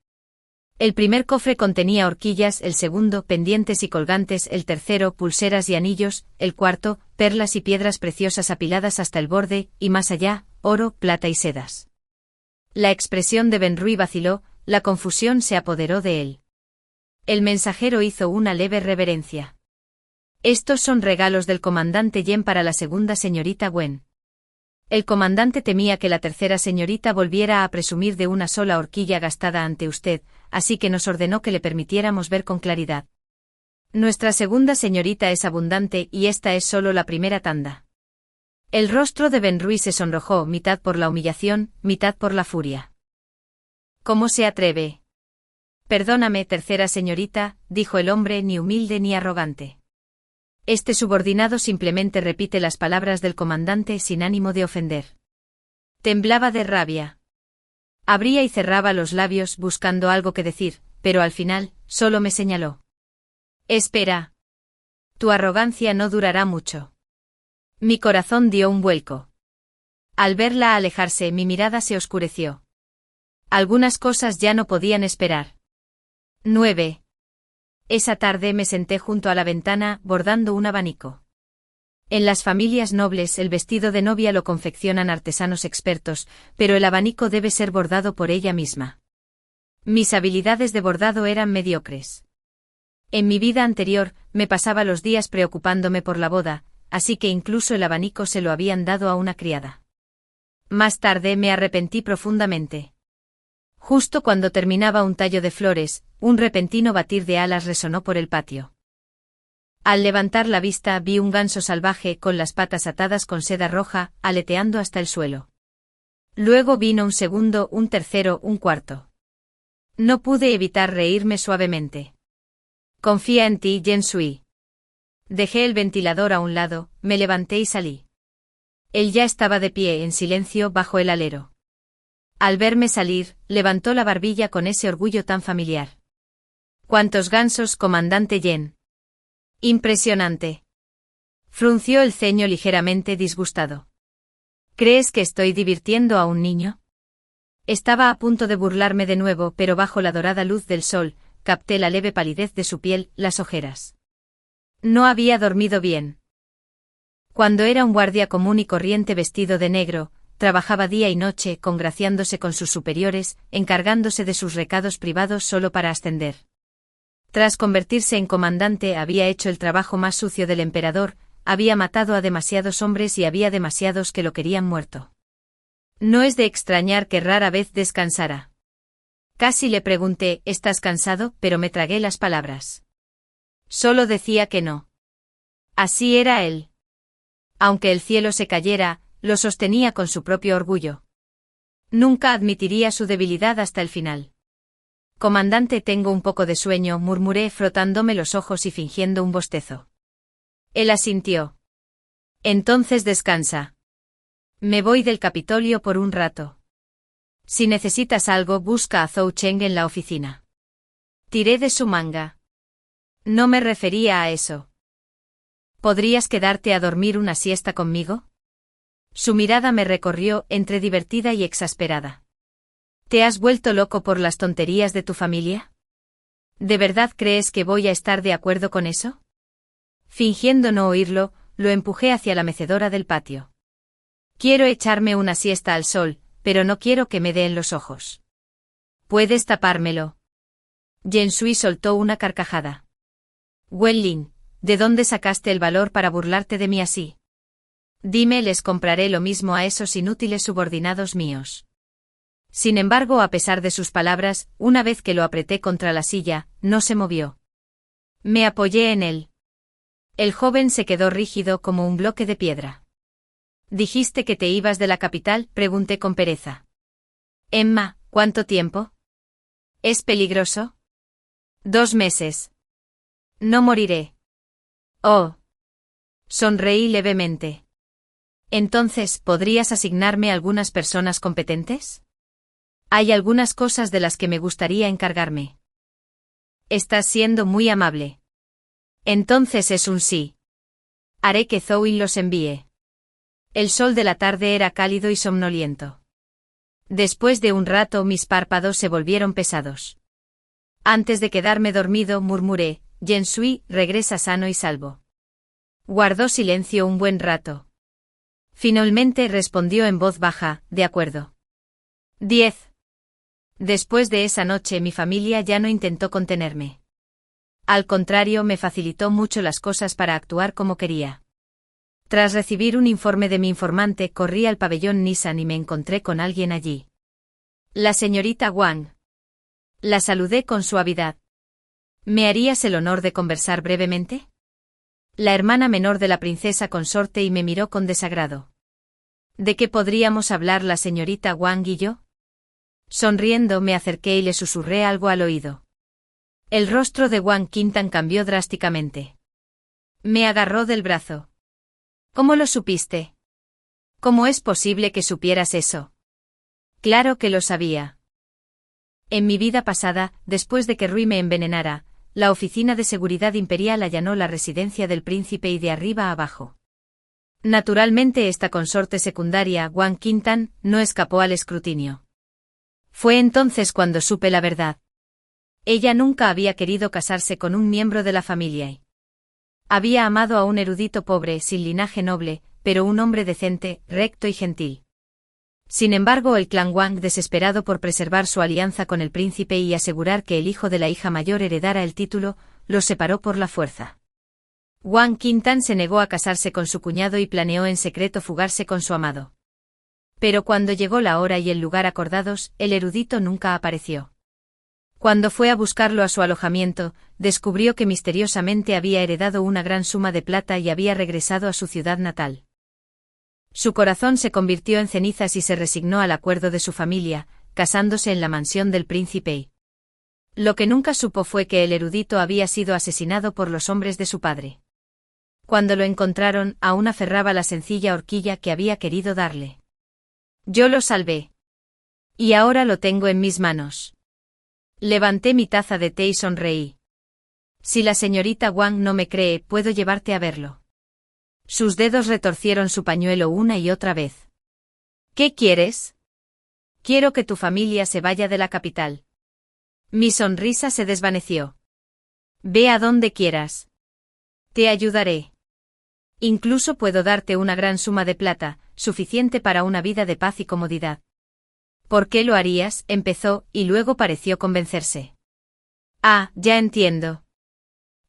El primer cofre contenía horquillas, el segundo, pendientes y colgantes, el tercero, pulseras y anillos, el cuarto, perlas y piedras preciosas apiladas hasta el borde, y más allá, oro, plata y sedas. La expresión de Benruy vaciló, la confusión se apoderó de él. El mensajero hizo una leve reverencia. Estos son regalos del comandante Yen para la segunda señorita Wen. El comandante temía que la tercera señorita volviera a presumir de una sola horquilla gastada ante usted, así que nos ordenó que le permitiéramos ver con claridad. Nuestra segunda señorita es abundante y esta es solo la primera tanda. El rostro de Benruy se sonrojó, mitad por la humillación, mitad por la furia. ¿Cómo se atreve? Perdóname, tercera señorita, dijo el hombre, ni humilde ni arrogante. Este subordinado simplemente repite las palabras del comandante sin ánimo de ofender. Temblaba de rabia. Abría y cerraba los labios buscando algo que decir, pero al final, solo me señaló. Espera. Tu arrogancia no durará mucho. Mi corazón dio un vuelco. Al verla alejarse, mi mirada se oscureció. Algunas cosas ya no podían esperar. 9. Esa tarde me senté junto a la ventana, bordando un abanico. En las familias nobles el vestido de novia lo confeccionan artesanos expertos, pero el abanico debe ser bordado por ella misma. Mis habilidades de bordado eran mediocres. En mi vida anterior, me pasaba los días preocupándome por la boda, así que incluso el abanico se lo habían dado a una criada. Más tarde me arrepentí profundamente. Justo cuando terminaba un tallo de flores, un repentino batir de alas resonó por el patio. Al levantar la vista vi un ganso salvaje con las patas atadas con seda roja, aleteando hasta el suelo. Luego vino un segundo, un tercero, un cuarto. No pude evitar reírme suavemente. Confía en ti, Yen Sui. Dejé el ventilador a un lado, me levanté y salí. Él ya estaba de pie en silencio bajo el alero. Al verme salir, levantó la barbilla con ese orgullo tan familiar. ¿Cuántos gansos, comandante Yen? Impresionante. Frunció el ceño ligeramente disgustado. ¿Crees que estoy divirtiendo a un niño? Estaba a punto de burlarme de nuevo, pero bajo la dorada luz del sol, capté la leve palidez de su piel, las ojeras. No había dormido bien. Cuando era un guardia común y corriente vestido de negro, trabajaba día y noche, congraciándose con sus superiores, encargándose de sus recados privados solo para ascender. Tras convertirse en comandante había hecho el trabajo más sucio del emperador, había matado a demasiados hombres y había demasiados que lo querían muerto. No es de extrañar que rara vez descansara. Casi le pregunté, ¿estás cansado?, pero me tragué las palabras. Solo decía que no. Así era él. Aunque el cielo se cayera, lo sostenía con su propio orgullo. Nunca admitiría su debilidad hasta el final. Comandante, tengo un poco de sueño, murmuré frotándome los ojos y fingiendo un bostezo. Él asintió. Entonces descansa. Me voy del Capitolio por un rato. Si necesitas algo, busca a Zhou Cheng en la oficina. Tiré de su manga. No me refería a eso. ¿Podrías quedarte a dormir una siesta conmigo? Su mirada me recorrió, entre divertida y exasperada. ¿Te has vuelto loco por las tonterías de tu familia? ¿De verdad crees que voy a estar de acuerdo con eso? Fingiendo no oírlo, lo empujé hacia la mecedora del patio. Quiero echarme una siesta al sol, pero no quiero que me dé en los ojos. ¿Puedes tapármelo? Yen Sui soltó una carcajada. Wenlin, ¿de dónde sacaste el valor para burlarte de mí así? Dime, les compraré lo mismo a esos inútiles subordinados míos. Sin embargo, a pesar de sus palabras, una vez que lo apreté contra la silla, no se movió. Me apoyé en él. El joven se quedó rígido como un bloque de piedra. ¿Dijiste que te ibas de la capital?, pregunté con pereza. Emma, ¿cuánto tiempo? ¿Es peligroso? 2 meses. No moriré. Oh. Sonreí levemente. Entonces, ¿podrías asignarme algunas personas competentes? Hay algunas cosas de las que me gustaría encargarme. Estás siendo muy amable. Entonces es un sí. Haré que Zhou los envíe. El sol de la tarde era cálido y somnoliento. Después de un rato mis párpados se volvieron pesados. Antes de quedarme dormido murmuré, Yen Sui regresa sano y salvo. Guardó silencio un buen rato. Finalmente respondió en voz baja, de acuerdo. 10. Después de esa noche mi familia ya no intentó contenerme. Al contrario, me facilitó mucho las cosas para actuar como quería. Tras recibir un informe de mi informante, corrí al pabellón Nissan y me encontré con alguien allí. La señorita Wang. La saludé con suavidad. ¿Me harías el honor de conversar brevemente? La hermana menor de la princesa consorte y me miró con desagrado. ¿De qué podríamos hablar la señorita Wang y yo? Sonriendo me acerqué y le susurré algo al oído. El rostro de Wang Qintan cambió drásticamente. Me agarró del brazo. ¿Cómo lo supiste? ¿Cómo es posible que supieras eso? Claro que lo sabía. En mi vida pasada, después de que Rui me envenenara, la Oficina de Seguridad Imperial allanó la residencia del príncipe y de arriba a abajo. Naturalmente esta consorte secundaria, Wang Qintan, no escapó al escrutinio. Fue entonces cuando supe la verdad. Ella nunca había querido casarse con un miembro de la familia y había amado a un erudito pobre, sin linaje noble, pero un hombre decente, recto y gentil. Sin embargo, el clan Wang, desesperado por preservar su alianza con el príncipe y asegurar que el hijo de la hija mayor heredara el título, los separó por la fuerza. Wang Qintan se negó a casarse con su cuñado y planeó en secreto fugarse con su amado. Pero cuando llegó la hora y el lugar acordados, el erudito nunca apareció. Cuando fue a buscarlo a su alojamiento, descubrió que misteriosamente había heredado una gran suma de plata y había regresado a su ciudad natal. Su corazón se convirtió en cenizas y se resignó al acuerdo de su familia, casándose en la mansión del príncipe y lo que nunca supo fue que el erudito había sido asesinado por los hombres de su padre. Cuando lo encontraron, aún aferraba la sencilla horquilla que había querido darle. Yo lo salvé. Y ahora lo tengo en mis manos. Levanté mi taza de té y sonreí. Si la señorita Wang no me cree, puedo llevarte a verlo. Sus dedos retorcieron su pañuelo una y otra vez. ¿Qué quieres? Quiero que tu familia se vaya de la capital. Mi sonrisa se desvaneció. Ve a donde quieras. Te ayudaré. Incluso puedo darte una gran suma de plata, suficiente para una vida de paz y comodidad. ¿Por qué lo harías? Empezó, y luego pareció convencerse. Ah, ya entiendo.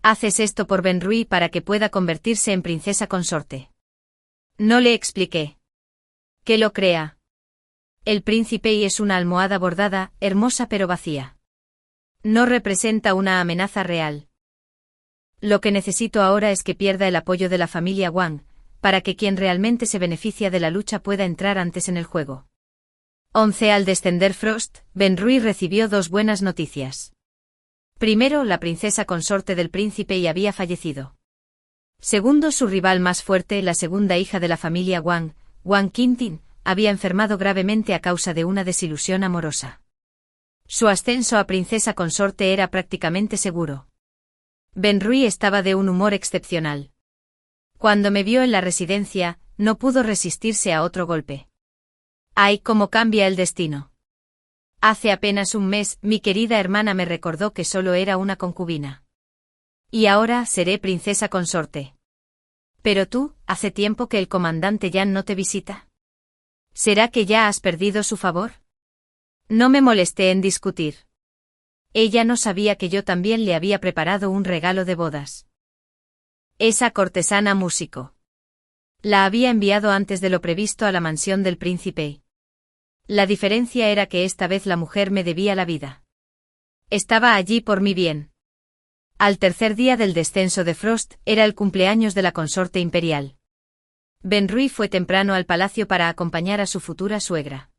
Haces esto por Benruí para que pueda convertirse en princesa consorte. No le expliqué. Que lo crea. El príncipe y es una almohada bordada, hermosa pero vacía. No representa una amenaza real. Lo que necesito ahora es que pierda el apoyo de la familia Wang, para que quien realmente se beneficia de la lucha pueda entrar antes en el juego. 11 Al descender Frost, Benruí recibió dos buenas noticias. Primero, la princesa consorte del príncipe y había fallecido. Segundo, su rival más fuerte, la segunda hija de la familia Wang, Wang Qingting, había enfermado gravemente a causa de una desilusión amorosa. Su ascenso a princesa consorte era prácticamente seguro. Benruí estaba de un humor excepcional. Cuando me vio en la residencia, no pudo resistirse a otro golpe. ¡Ay, cómo cambia el destino! Hace apenas un mes, mi querida hermana me recordó que solo era una concubina. Y ahora seré princesa consorte. Pero tú, ¿hace tiempo que el comandante Yan no te visita? ¿Será que ya has perdido su favor? No me molesté en discutir. Ella no sabía que yo también le había preparado un regalo de bodas. Esa cortesana músico. La había enviado antes de lo previsto a la mansión del príncipe. La diferencia era que esta vez la mujer me debía la vida. Estaba allí por mi bien. Al tercer día del descenso de Frost, era el cumpleaños de la consorte imperial. Benruí fue temprano al palacio para acompañar a su futura suegra.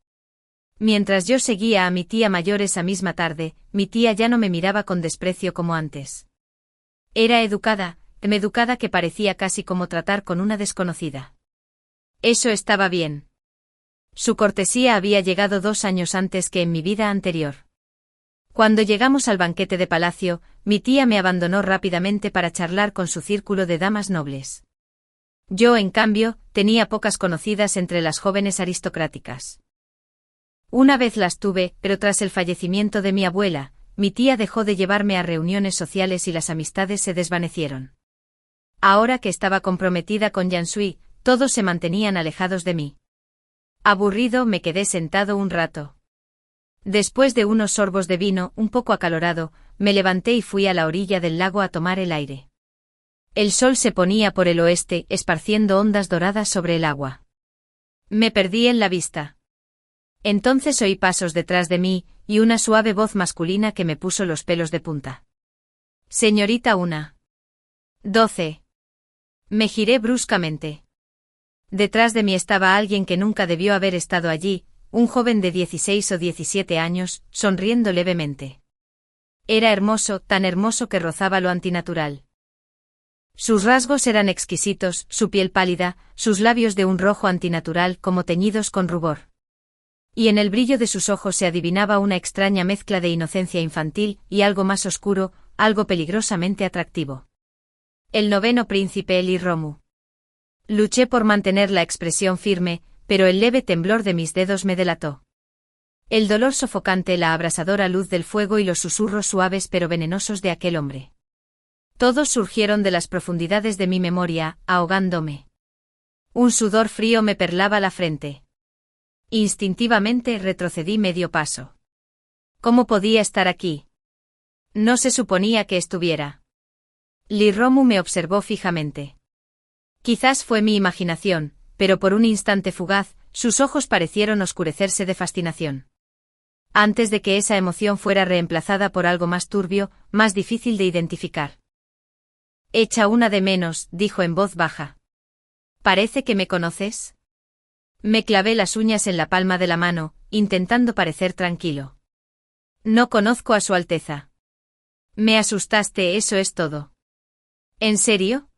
Mientras yo seguía a mi tía mayor esa misma tarde, mi tía ya no me miraba con desprecio como antes. Era educada, tan educada que parecía casi como tratar con una desconocida. Eso estaba bien. Su cortesía había llegado 2 años antes que en mi vida anterior. Cuando llegamos al banquete de palacio, mi tía me abandonó rápidamente para charlar con su círculo de damas nobles. Yo, en cambio, tenía pocas conocidas entre las jóvenes aristocráticas. Una vez las tuve, pero tras el fallecimiento de mi abuela, mi tía dejó de llevarme a reuniones sociales y las amistades se desvanecieron. Ahora que estaba comprometida con Yansui, todos se mantenían alejados de mí. Aburrido, me quedé sentado un rato. Después de unos sorbos de vino, un poco acalorado, me levanté y fui a la orilla del lago a tomar el aire. El sol se ponía por el oeste, esparciendo ondas doradas sobre el agua. Me perdí en la vista. Entonces oí pasos detrás de mí, y una suave voz masculina que me puso los pelos de punta. Señorita 12. Me giré bruscamente. Detrás de mí estaba alguien que nunca debió haber estado allí, un joven de 16 o 17 años, sonriendo levemente. Era hermoso, tan hermoso que rozaba lo antinatural. Sus rasgos eran exquisitos, su piel pálida, sus labios de un rojo antinatural como teñidos con rubor. Y en el brillo de sus ojos se adivinaba una extraña mezcla de inocencia infantil y algo más oscuro, algo peligrosamente atractivo. El 9º príncipe Li Romu. Luché por mantener la expresión firme, pero el leve temblor de mis dedos me delató. El dolor sofocante, la abrasadora luz del fuego y los susurros suaves pero venenosos de aquel hombre. Todos surgieron de las profundidades de mi memoria, ahogándome. Un sudor frío me perlaba la frente. Instintivamente retrocedí medio paso. ¿Cómo podía estar aquí? No se suponía que estuviera. Li Romu me observó fijamente. Quizás fue mi imaginación, pero por un instante fugaz, sus ojos parecieron oscurecerse de fascinación. Antes de que esa emoción fuera reemplazada por algo más turbio, más difícil de identificar. Echa una de menos, dijo en voz baja. ¿Parece que me conoces? Me clavé las uñas en la palma de la mano, intentando parecer tranquilo. No conozco a Su Alteza. Me asustaste, eso es todo. ¿En serio?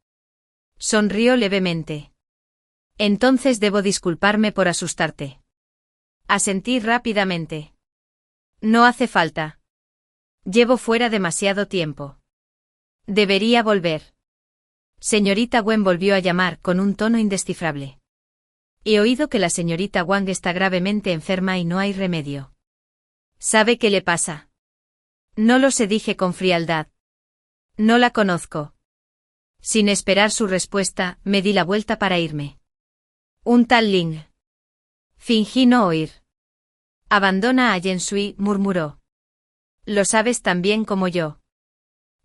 Sonrió levemente. Entonces debo disculparme por asustarte. Asentí rápidamente. No hace falta. Llevo fuera demasiado tiempo. Debería volver. Señorita Wen volvió a llamar con un tono indescifrable. He oído que la señorita Wang está gravemente enferma y no hay remedio. ¿Sabe qué le pasa? No lo sé, dije con frialdad. No la conozco. Sin esperar su respuesta, me di la vuelta para irme. Un tal Ling. Fingí no oír. Abandona a Yensui, murmuró. Lo sabes tan bien como yo.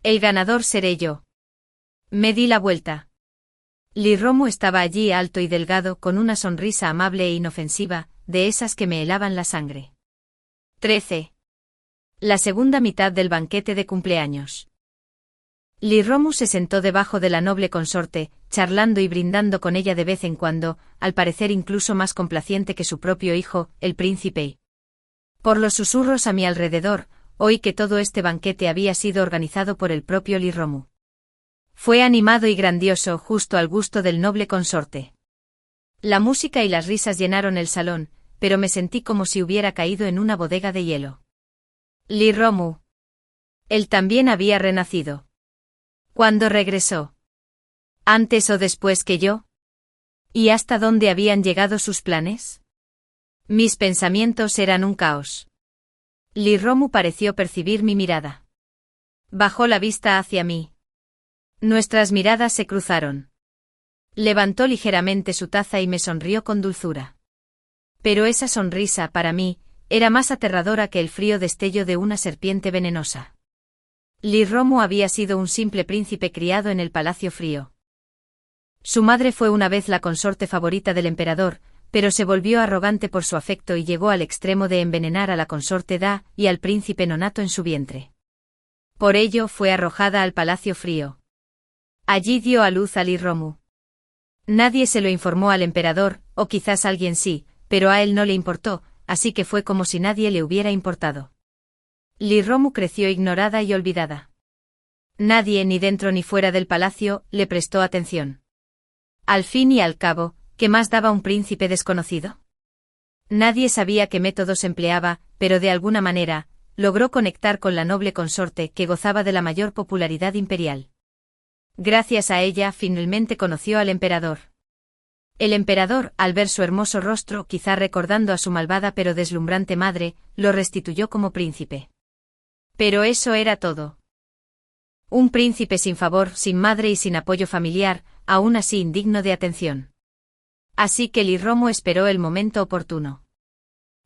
El ganador seré yo. Me di la vuelta. Lee Romu estaba allí alto y delgado con una sonrisa amable e inofensiva, de esas que me helaban la sangre. 13. La segunda mitad del banquete de cumpleaños. Lee Romu se sentó debajo de la noble consorte, charlando y brindando con ella de vez en cuando, al parecer incluso más complaciente que su propio hijo, el príncipe. Por los susurros a mi alrededor, oí que todo este banquete había sido organizado por el propio Lee Romu. Fue animado y grandioso, justo al gusto del noble consorte. La música y las risas llenaron el salón, pero me sentí como si hubiera caído en una bodega de hielo. Lee Romu. Él también había renacido. ¿Cuándo regresó? ¿Antes o después que yo? ¿Y hasta dónde habían llegado sus planes? Mis pensamientos eran un caos. Lee Romu pareció percibir mi mirada. Bajó la vista hacia mí. Nuestras miradas se cruzaron. Levantó ligeramente su taza y me sonrió con dulzura. Pero esa sonrisa, para mí, era más aterradora que el frío destello de una serpiente venenosa. Lee Romu había sido un simple príncipe criado en el Palacio Frío. Su madre fue una vez la consorte favorita del emperador, pero se volvió arrogante por su afecto y llegó al extremo de envenenar a la consorte Da y al príncipe nonato en su vientre. Por ello fue arrojada al Palacio Frío. Allí dio a luz a Lee Romu. Nadie se lo informó al emperador, o quizás alguien sí, pero a él no le importó, así que fue como si nadie le hubiera importado. Lee Romu creció ignorada y olvidada. Nadie, ni dentro ni fuera del palacio, le prestó atención. Al fin y al cabo, ¿qué más daba un príncipe desconocido? Nadie sabía qué métodos empleaba, pero de alguna manera, logró conectar con la noble consorte que gozaba de la mayor popularidad imperial. Gracias a ella, finalmente conoció al emperador. El emperador, al ver su hermoso rostro, quizá recordando a su malvada pero deslumbrante madre, lo restituyó como príncipe. Pero eso era todo. Un príncipe sin favor, sin madre y sin apoyo familiar, aún así indigno de atención. Así que Lee Romu esperó el momento oportuno.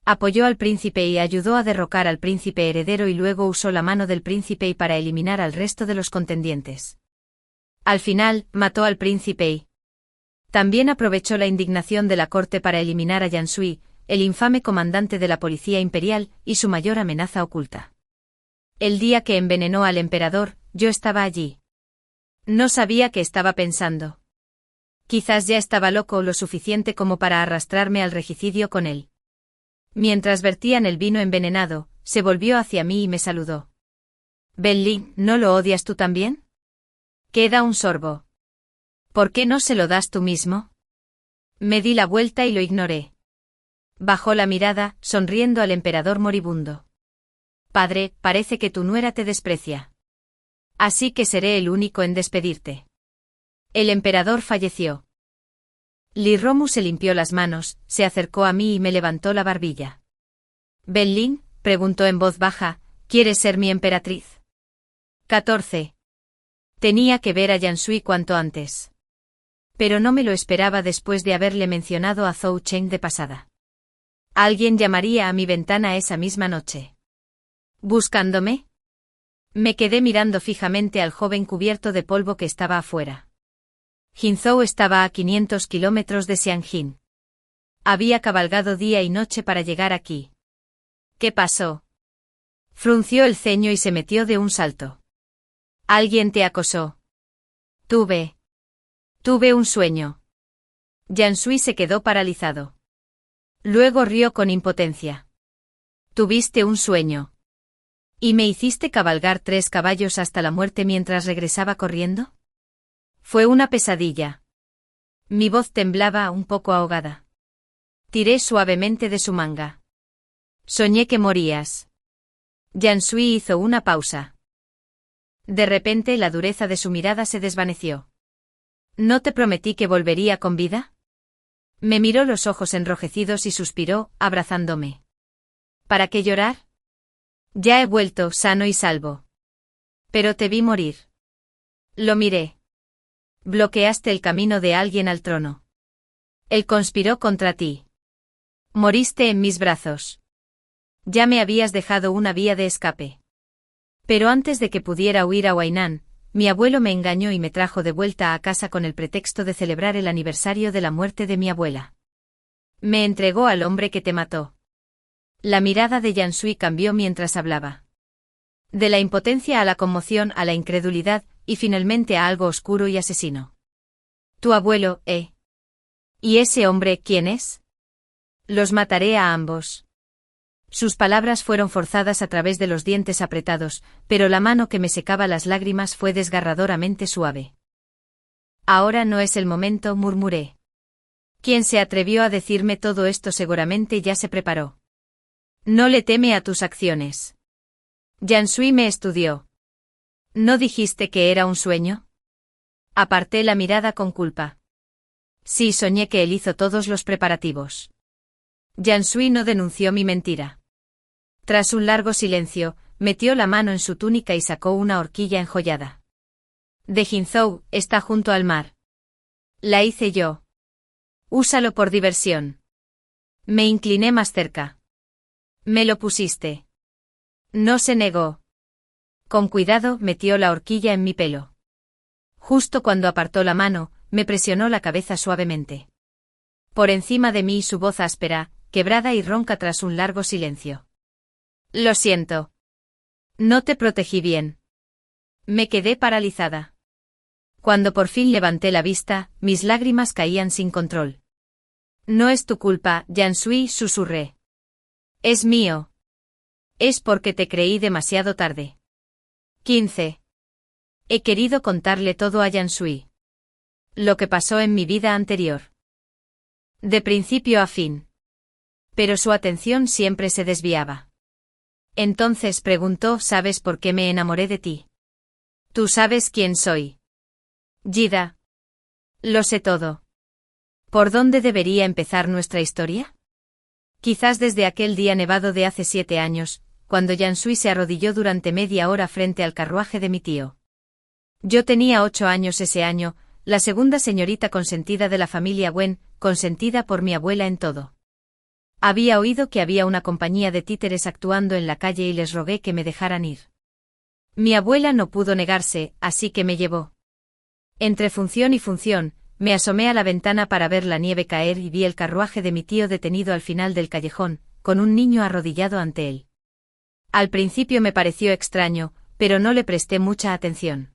Apoyó al príncipe y ayudó a derrocar al príncipe heredero y luego usó la mano del príncipe para eliminar al resto de los contendientes. Al final, mató al príncipe y también aprovechó la indignación de la corte para eliminar a Yansui, el infame comandante de la policía imperial y su mayor amenaza oculta. El día que envenenó al emperador, yo estaba allí. No sabía qué estaba pensando. Quizás ya estaba loco lo suficiente como para arrastrarme al regicidio con él. Mientras vertían el vino envenenado, se volvió hacia mí y me saludó. «Benli, ¿no lo odias tú también? Queda un sorbo. ¿Por qué no se lo das tú mismo?» Me di la vuelta y lo ignoré. Bajó la mirada, sonriendo al emperador moribundo. «Padre, parece que tu nuera te desprecia. Así que seré el único en despedirte». El emperador falleció. Lee Romu se limpió las manos, se acercó a mí y me levantó la barbilla. «Benlin», preguntó en voz baja, «¿quieres ser mi emperatriz?» 14. Tenía que ver a Yansui cuanto antes. Pero no me lo esperaba después de haberle mencionado a Zhou Cheng de pasada. Alguien llamaría a mi ventana esa misma noche. ¿Buscándome? Me quedé mirando fijamente al joven cubierto de polvo que estaba afuera. Jinzhou estaba a 500 kilómetros de Xianjin. Había cabalgado día y noche para llegar aquí. ¿Qué pasó? Frunció el ceño y se metió de un salto. ¿Alguien te acosó? Tuve un sueño. Yansui se quedó paralizado. Luego rió con impotencia. ¿Tuviste un sueño? ¿Y me hiciste cabalgar 3 caballos hasta la muerte mientras regresaba corriendo? Fue una pesadilla. Mi voz temblaba un poco ahogada. Tiré suavemente de su manga. Soñé que morías. Yansui hizo una pausa. De repente la dureza de su mirada se desvaneció. ¿No te prometí que volvería con vida? Me miró los ojos enrojecidos y suspiró, abrazándome. ¿Para qué llorar? Ya he vuelto sano y salvo. Pero te vi morir. Lo miré. Bloqueaste el camino de alguien al trono. Él conspiró contra ti. Moriste en mis brazos. Ya me habías dejado una vía de escape. Pero antes de que pudiera huir a Huainán, mi abuelo me engañó y me trajo de vuelta a casa con el pretexto de celebrar el aniversario de la muerte de mi abuela. Me entregó al hombre que te mató. La mirada de Yansui cambió mientras hablaba. De la impotencia a la conmoción a la incredulidad, y finalmente a algo oscuro y asesino. Tu abuelo, ¿eh? ¿Y ese hombre quién es? Los mataré a ambos. Sus palabras fueron forzadas a través de los dientes apretados, pero la mano que me secaba las lágrimas fue desgarradoramente suave. Ahora no es el momento, murmuré. Quien se atrevió a decirme todo esto seguramente ya se preparó. No le teme a tus acciones. Yansui me estudió. ¿No dijiste que era un sueño? Aparté la mirada con culpa. Sí, soñé que él hizo todos los preparativos. Yansui no denunció mi mentira. Tras un largo silencio, metió la mano en su túnica y sacó una horquilla enjollada. De Jinzhou, está junto al mar. La hice yo. Úsalo por diversión. Me incliné más cerca. Me lo pusiste. No se negó. Con cuidado metió la horquilla en mi pelo. Justo cuando apartó la mano, me presionó la cabeza suavemente. Por encima de mí su voz áspera, quebrada y ronca tras un largo silencio. Lo siento. No te protegí bien. Me quedé paralizada. Cuando por fin levanté la vista, mis lágrimas caían sin control. No es tu culpa, Yansui, susurré. Es mío. Es porque te creí demasiado tarde. 15. He querido contarle todo a Yansui. Lo que pasó en mi vida anterior. De principio a fin. Pero su atención siempre se desviaba. Entonces preguntó, ¿sabes por qué me enamoré de ti? ¿Tú sabes quién soy? Yida. Lo sé todo. ¿Por dónde debería empezar nuestra historia? Quizás desde aquel día nevado de hace 7 años, cuando Yansui se arrodilló durante media hora frente al carruaje de mi tío. Yo tenía 8 años ese año, la segunda señorita consentida de la familia Wen, consentida por mi abuela en todo. Había oído que había una compañía de títeres actuando en la calle y les rogué que me dejaran ir. Mi abuela no pudo negarse, así que me llevó. Entre función y función, me asomé a la ventana para ver la nieve caer y vi el carruaje de mi tío detenido al final del callejón, con un niño arrodillado ante él. Al principio me pareció extraño, pero no le presté mucha atención.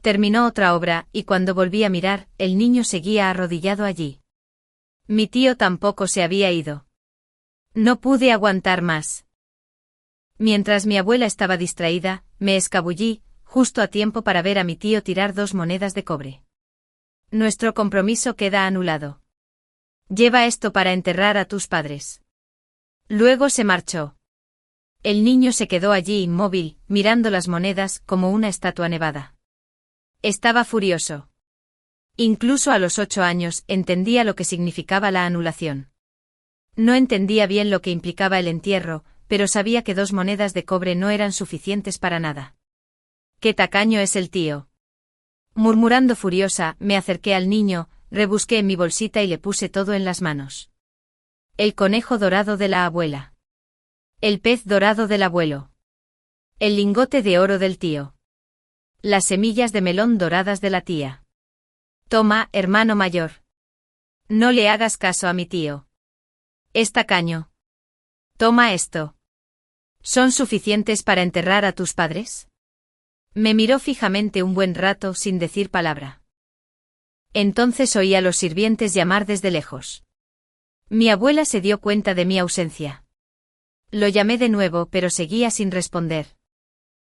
Terminó otra obra, y cuando volví a mirar, el niño seguía arrodillado allí. Mi tío tampoco se había ido. No pude aguantar más. Mientras mi abuela estaba distraída, me escabullí, justo a tiempo para ver a mi tío tirar 2 monedas de cobre. Nuestro compromiso queda anulado. Lleva esto para enterrar a tus padres. Luego se marchó. El niño se quedó allí inmóvil, mirando las monedas como una estatua nevada. Estaba furioso. Incluso a los 8 años entendía lo que significaba la anulación. No entendía bien lo que implicaba el entierro, pero sabía que 2 monedas de cobre no eran suficientes para nada. ¡Qué tacaño es el tío! Murmurando furiosa, me acerqué al niño, rebusqué en mi bolsita y le puse todo en las manos. El conejo dorado de la abuela. El pez dorado del abuelo. El lingote de oro del tío. Las semillas de melón doradas de la tía. Toma, hermano mayor. No le hagas caso a mi tío. Es tacaño. Toma esto. ¿Son suficientes para enterrar a tus padres? Me miró fijamente un buen rato sin decir palabra. Entonces oí a los sirvientes llamar desde lejos. Mi abuela se dio cuenta de mi ausencia. Lo llamé de nuevo, pero seguía sin responder.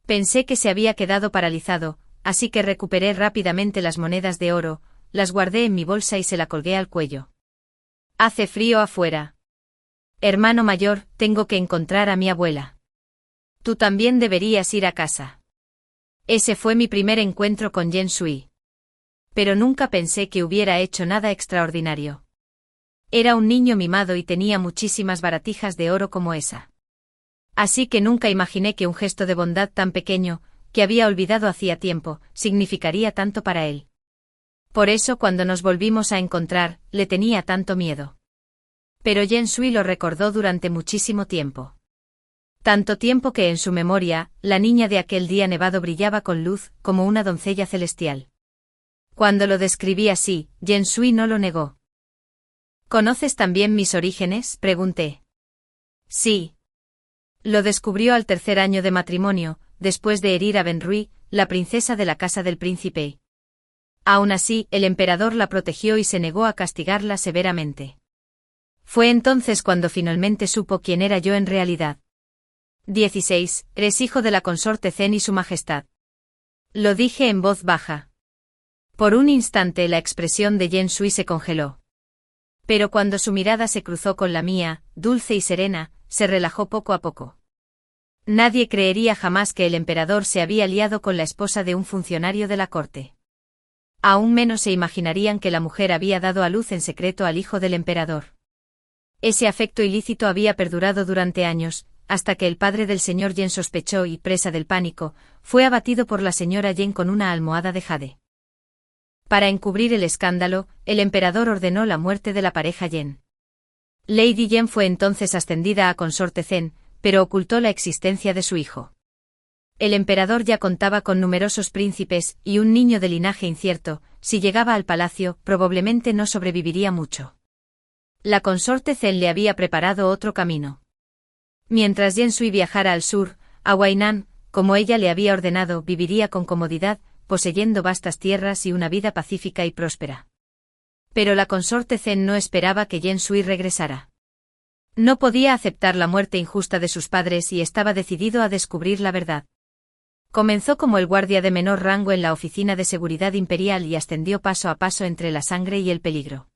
Pensé que se había quedado paralizado, así que recuperé rápidamente las monedas de oro, las guardé en mi bolsa y se la colgué al cuello. Hace frío afuera. Hermano mayor, tengo que encontrar a mi abuela. Tú también deberías ir a casa. Ese fue mi primer encuentro con Yansui. Pero nunca pensé que hubiera hecho nada extraordinario. Era un niño mimado y tenía muchísimas baratijas de oro como esa. Así que nunca imaginé que un gesto de bondad tan pequeño, que había olvidado hacía tiempo, significaría tanto para él. Por eso cuando nos volvimos a encontrar, le tenía tanto miedo. Pero Yen Sui lo recordó durante muchísimo tiempo. Tanto tiempo que en su memoria, la niña de aquel día nevado brillaba con luz, como una doncella celestial. Cuando lo describí así, Yen Sui no lo negó. ¿Conoces también mis orígenes?, pregunté. Sí. Lo descubrió al tercer año de matrimonio, después de herir a Benrui, la princesa de la casa del príncipe. Aún así, el emperador la protegió y se negó a castigarla severamente. Fue entonces cuando finalmente supo quién era yo en realidad. 16. Eres hijo de la consorte Zen y su majestad. Lo dije en voz baja. Por un instante la expresión de Yen Sui se congeló. Pero cuando su mirada se cruzó con la mía, dulce y serena, se relajó poco a poco. Nadie creería jamás que el emperador se había liado con la esposa de un funcionario de la corte. Aún menos se imaginarían que la mujer había dado a luz en secreto al hijo del emperador. Ese afecto ilícito había perdurado durante años, hasta que el padre del señor Yen sospechó y, presa del pánico, fue abatido por la señora Yen con una almohada de jade. Para encubrir el escándalo, el emperador ordenó la muerte de la pareja Yen. Lady Yen fue entonces ascendida a consorte Zen, pero ocultó la existencia de su hijo. El emperador ya contaba con numerosos príncipes y un niño de linaje incierto. Si llegaba al palacio, probablemente no sobreviviría mucho. La consorte Zen le había preparado otro camino. Mientras Yen Sui viajara al sur, a Huainan, como ella le había ordenado, viviría con comodidad, poseyendo vastas tierras y una vida pacífica y próspera. Pero la consorte Zen no esperaba que Yen Sui regresara. No podía aceptar la muerte injusta de sus padres y estaba decidido a descubrir la verdad. Comenzó como el guardia de menor rango en la oficina de seguridad imperial y ascendió paso a paso entre la sangre y el peligro.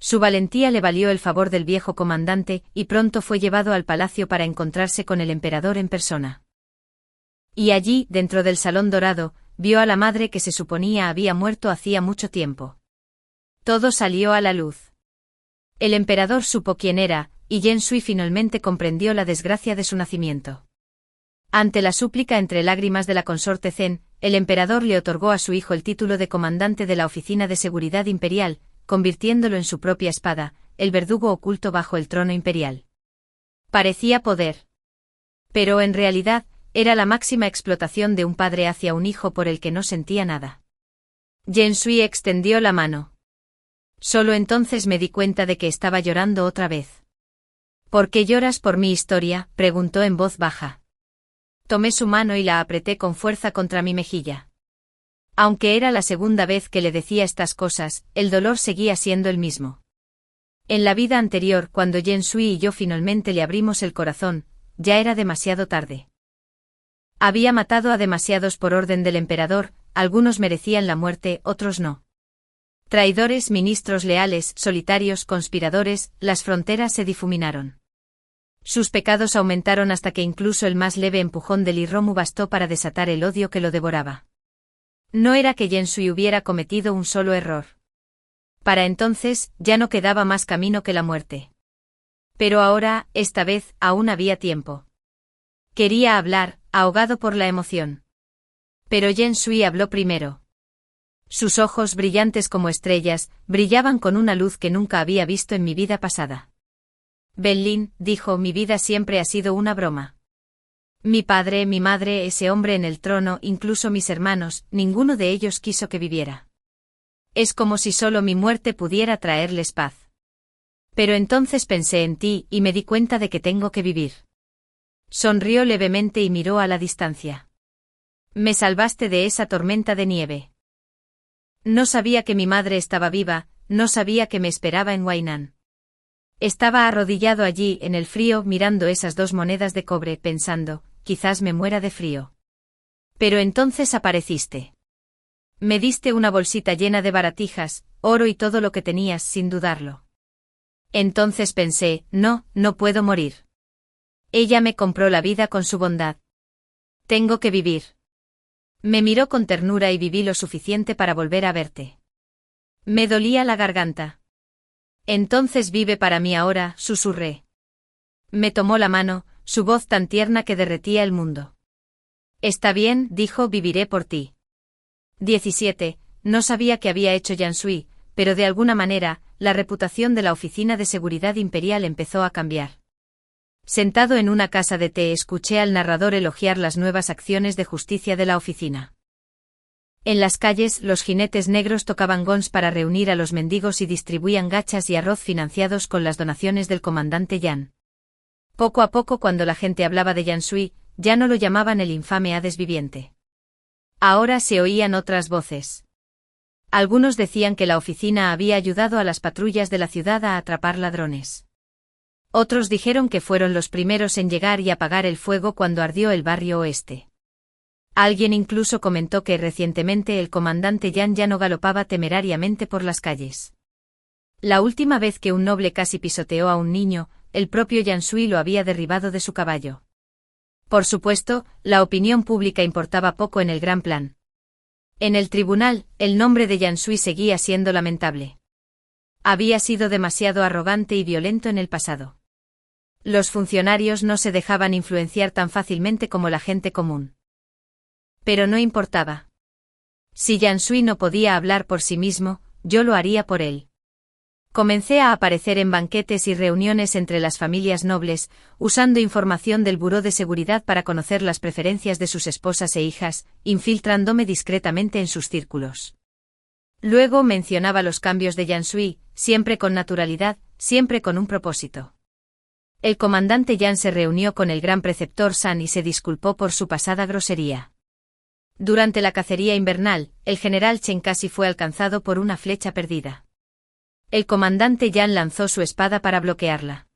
Su valentía le valió el favor del viejo comandante y pronto fue llevado al palacio para encontrarse con el emperador en persona. Y allí, dentro del salón dorado, vio a la madre que se suponía había muerto hacía mucho tiempo. Todo salió a la luz. El emperador supo quién era, y Yen Sui finalmente comprendió la desgracia de su nacimiento. Ante la súplica entre lágrimas de la consorte Zen, el emperador le otorgó a su hijo el título de comandante de la Oficina de Seguridad Imperial, convirtiéndolo en su propia espada, el verdugo oculto bajo el trono imperial. Parecía poder. Pero en realidad, era la máxima explotación de un padre hacia un hijo por el que no sentía nada. Yen Sui extendió la mano. Solo entonces me di cuenta de que estaba llorando otra vez. ¿Por qué lloras por mi historia?, preguntó en voz baja. Tomé su mano y la apreté con fuerza contra mi mejilla. Aunque era la segunda vez que le decía estas cosas, el dolor seguía siendo el mismo. En la vida anterior, cuando Yen Sui y yo finalmente le abrimos el corazón, ya era demasiado tarde. Había matado a demasiados por orden del emperador, algunos merecían la muerte, otros no. Traidores, ministros leales, solitarios, conspiradores, las fronteras se difuminaron. Sus pecados aumentaron hasta que incluso el más leve empujón del Irromu bastó para desatar el odio que lo devoraba. No era que Yen Sui hubiera cometido un solo error. Para entonces, ya no quedaba más camino que la muerte. Pero ahora, esta vez, aún había tiempo. Quería hablar, ahogado por la emoción. Pero Yen Sui habló primero. Sus ojos, brillantes como estrellas, brillaban con una luz que nunca había visto en mi vida pasada. Benlin, dijo, mi vida siempre ha sido una broma. Mi padre, mi madre, ese hombre en el trono, incluso mis hermanos, ninguno de ellos quiso que viviera. Es como si solo mi muerte pudiera traerles paz. Pero entonces pensé en ti y me di cuenta de que tengo que vivir. Sonrió levemente y miró a la distancia. Me salvaste de esa tormenta de nieve. No sabía que mi madre estaba viva, no sabía que me esperaba en Huainan. Estaba arrodillado allí en el frío mirando esas 2 monedas de cobre pensando, quizás me muera de frío. Pero entonces apareciste. Me diste una bolsita llena de baratijas, oro y todo lo que tenías sin dudarlo. Entonces pensé, no puedo morir. Ella me compró la vida con su bondad. Tengo que vivir. Me miró con ternura y viví lo suficiente para volver a verte. Me dolía la garganta. Entonces vive para mí ahora, susurré. Me tomó la mano, su voz tan tierna que derretía el mundo. Está bien, dijo, viviré por ti. 17. No sabía qué había hecho Yansui, pero de alguna manera, la reputación de la Oficina de Seguridad Imperial empezó a cambiar. Sentado en una casa de té escuché al narrador elogiar las nuevas acciones de justicia de la oficina. En las calles, los jinetes negros tocaban gongs para reunir a los mendigos y distribuían gachas y arroz financiados con las donaciones del comandante Yan. Poco a poco, cuando la gente hablaba de Yansui, ya no lo llamaban el infame Hades viviente. Ahora se oían otras voces. Algunos decían que la oficina había ayudado a las patrullas de la ciudad a atrapar ladrones. Otros dijeron que fueron los primeros en llegar y apagar el fuego cuando ardió el barrio oeste. Alguien incluso comentó que recientemente el comandante Yan ya no galopaba temerariamente por las calles. La última vez que un noble casi pisoteó a un niño, el propio Yansui lo había derribado de su caballo. Por supuesto, la opinión pública importaba poco en el gran plan. En el tribunal, el nombre de Yansui seguía siendo lamentable. Había sido demasiado arrogante y violento en el pasado. Los funcionarios no se dejaban influenciar tan fácilmente como la gente común. Pero no importaba. Si Yansui no podía hablar por sí mismo, yo lo haría por él. Comencé a aparecer en banquetes y reuniones entre las familias nobles, usando información del Buró de Seguridad para conocer las preferencias de sus esposas e hijas, infiltrándome discretamente en sus círculos. Luego mencionaba los cambios de Yansui, siempre con naturalidad, siempre con un propósito. El comandante Yan se reunió con el gran preceptor San y se disculpó por su pasada grosería. Durante la cacería invernal, el general Chen casi fue alcanzado por una flecha perdida. El comandante Yan lanzó su espada para bloquearla.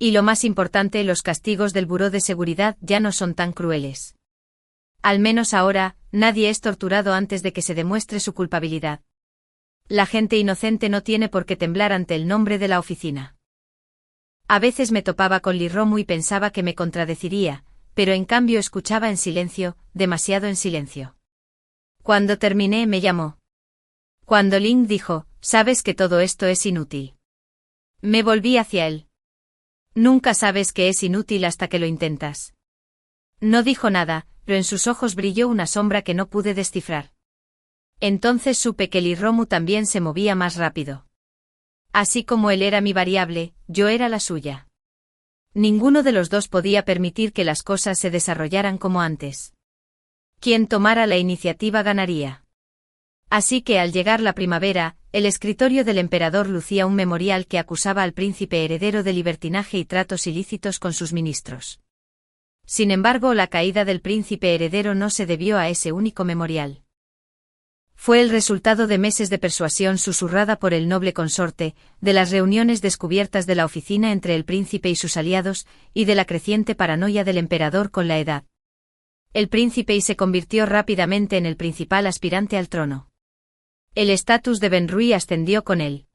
Y lo más importante, los castigos del Buró de Seguridad ya no son tan crueles. Al menos ahora, nadie es torturado antes de que se demuestre su culpabilidad. La gente inocente no tiene por qué temblar ante el nombre de la oficina. A veces me topaba con Li Romu y pensaba que me contradeciría, pero en cambio escuchaba en silencio, demasiado en silencio. Cuando terminé me llamó. Cuando Ling dijo, «Sabes que todo esto es inútil». Me volví hacia él. Nunca sabes que es inútil hasta que lo intentas. No dijo nada, pero en sus ojos brilló una sombra que no pude descifrar. Entonces supe que Li Romu también se movía más rápido. Así como él era mi variable, yo era la suya. Ninguno de los dos podía permitir que las cosas se desarrollaran como antes. Quien tomara la iniciativa ganaría. Así que al llegar la primavera, el escritorio del emperador lucía un memorial que acusaba al príncipe heredero de libertinaje y tratos ilícitos con sus ministros. Sin embargo, la caída del príncipe heredero no se debió a ese único memorial. Fue el resultado de meses de persuasión susurrada por el noble consorte, de las reuniones descubiertas de la oficina entre el príncipe y sus aliados, y de la creciente paranoia del emperador con la edad. El príncipe se convirtió rápidamente en el principal aspirante al trono. El estatus de Benrui ascendió con él.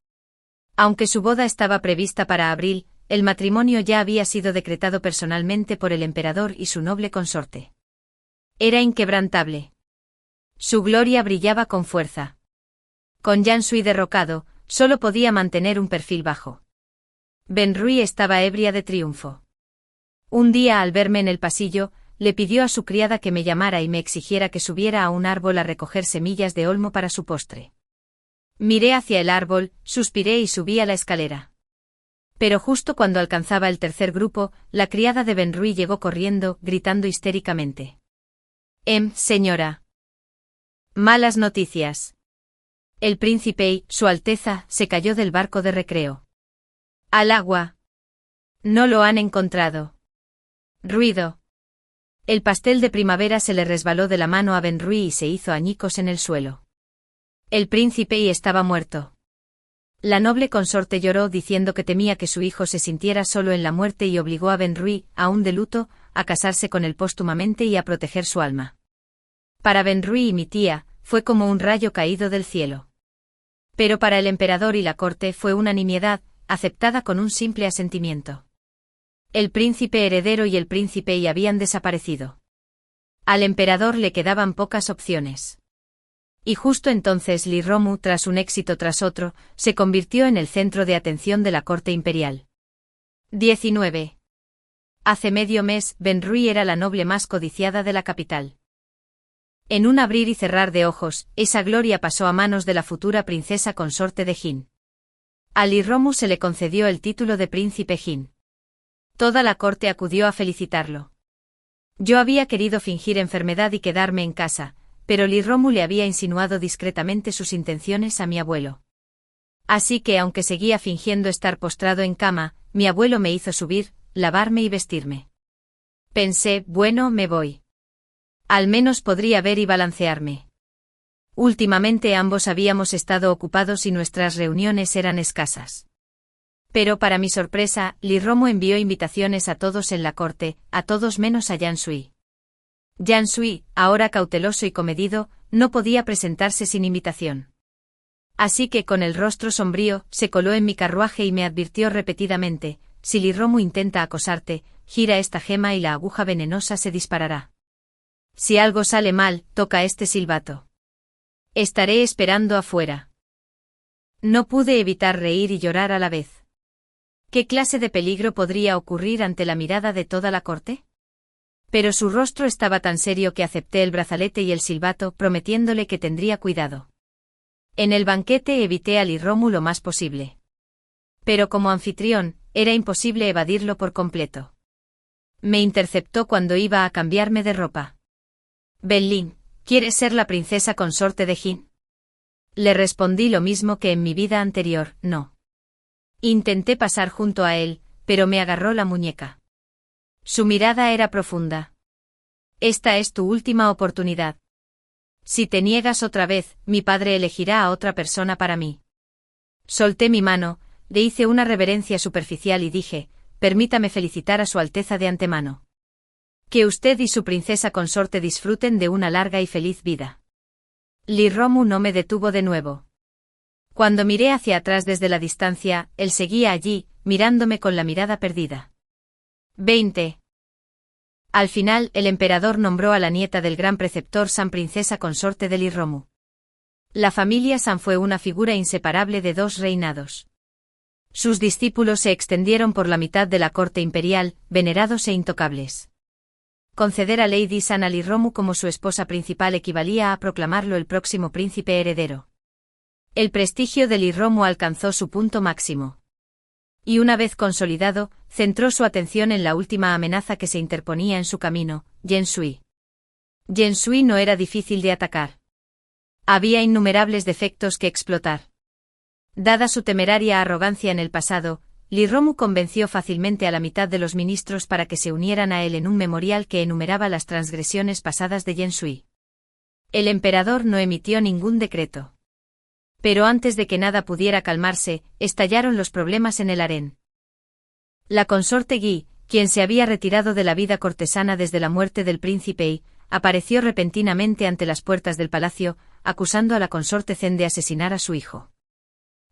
Aunque su boda estaba prevista para abril, el matrimonio ya había sido decretado personalmente por el emperador y su noble consorte. Era inquebrantable. Su gloria brillaba con fuerza. Con Yansui derrocado, solo podía mantener un perfil bajo. Benrui estaba ebria de triunfo. Un día al verme en el pasillo, le pidió a su criada que me llamara y me exigiera que subiera a un árbol a recoger semillas de olmo para su postre. Miré hacia el árbol, suspiré y subí a la escalera. Pero justo cuando alcanzaba el tercer grupo, la criada de Benrui llegó corriendo, gritando histéricamente. Señora. Malas noticias. El príncipe, Su Alteza, se cayó del barco de recreo. Al agua. No lo han encontrado. Ruido. El pastel de primavera se le resbaló de la mano a Benrui y se hizo añicos en el suelo. El príncipe estaba muerto. La noble consorte lloró diciendo que temía que su hijo se sintiera solo en la muerte y obligó a Benrui, aún de luto, a casarse con él póstumamente y a proteger su alma. Para Benrui y mi tía, fue como un rayo caído del cielo. Pero para el emperador y la corte fue una nimiedad, aceptada con un simple asentimiento. El príncipe heredero y el príncipe habían desaparecido. Al emperador le quedaban pocas opciones. Y justo entonces Li Romu, tras un éxito tras otro, se convirtió en el centro de atención de la corte imperial. 19. Hace medio mes, Benrui era la noble más codiciada de la capital. En un abrir y cerrar de ojos, esa gloria pasó a manos de la futura princesa consorte de Jin. A Lirromu se le concedió el título de príncipe Jin. Toda la corte acudió a felicitarlo. Yo había querido fingir enfermedad y quedarme en casa, pero Lirromu le había insinuado discretamente sus intenciones a mi abuelo. Así que aunque seguía fingiendo estar postrado en cama, mi abuelo me hizo subir, lavarme y vestirme. Pensé, bueno, me voy. Al menos podría ver y balancearme. Últimamente ambos habíamos estado ocupados y nuestras reuniones eran escasas. Pero para mi sorpresa, Lirromu envió invitaciones a todos en la corte, a todos menos a Yan Sui. Yan Sui, ahora cauteloso y comedido, no podía presentarse sin invitación. Así que con el rostro sombrío, se coló en mi carruaje y me advirtió repetidamente, si Lirromu intenta acosarte, gira esta gema y la aguja venenosa se disparará. Si algo sale mal, toca este silbato. Estaré esperando afuera. No pude evitar reír y llorar a la vez. ¿Qué clase de peligro podría ocurrir ante la mirada de toda la corte? Pero su rostro estaba tan serio que acepté el brazalete y el silbato, prometiéndole que tendría cuidado. En el banquete evité a Lirromu lo más posible. Pero como anfitrión, era imposible evadirlo por completo. Me interceptó cuando iba a cambiarme de ropa. «Benlin, ¿quieres ser la princesa consorte de Jin?» Le respondí lo mismo que en mi vida anterior, no. Intenté pasar junto a él, pero me agarró la muñeca. Su mirada era profunda. «Esta es tu última oportunidad. Si te niegas otra vez, mi padre elegirá a otra persona para mí». Solté mi mano, le hice una reverencia superficial y dije, «Permítame felicitar a Su Alteza de antemano. Que usted y su princesa consorte disfruten de una larga y feliz vida». Lirromu no me detuvo de nuevo. Cuando miré hacia atrás desde la distancia, él seguía allí, mirándome con la mirada perdida. 20. Al final, el emperador nombró a la nieta del gran preceptor San princesa consorte de Lirromu. La familia San fue una figura inseparable de dos reinados. Sus discípulos se extendieron por la mitad de la corte imperial, venerados e intocables. Conceder a Lady San a Lirromu como su esposa principal equivalía a proclamarlo el próximo príncipe heredero. El prestigio de Lirromu alcanzó su punto máximo. Y una vez consolidado, centró su atención en la última amenaza que se interponía en su camino, Yan Sui. Yan Sui no era difícil de atacar. Había innumerables defectos que explotar. Dada su temeraria arrogancia en el pasado, Lirromu convenció fácilmente a la mitad de los ministros para que se unieran a él en un memorial que enumeraba las transgresiones pasadas de Yan Sui. El emperador no emitió ningún decreto. Pero antes de que nada pudiera calmarse, estallaron los problemas en el harén. La consorte Yi, quien se había retirado de la vida cortesana desde la muerte del príncipe Yi, apareció repentinamente ante las puertas del palacio, acusando a la consorte Zen de asesinar a su hijo.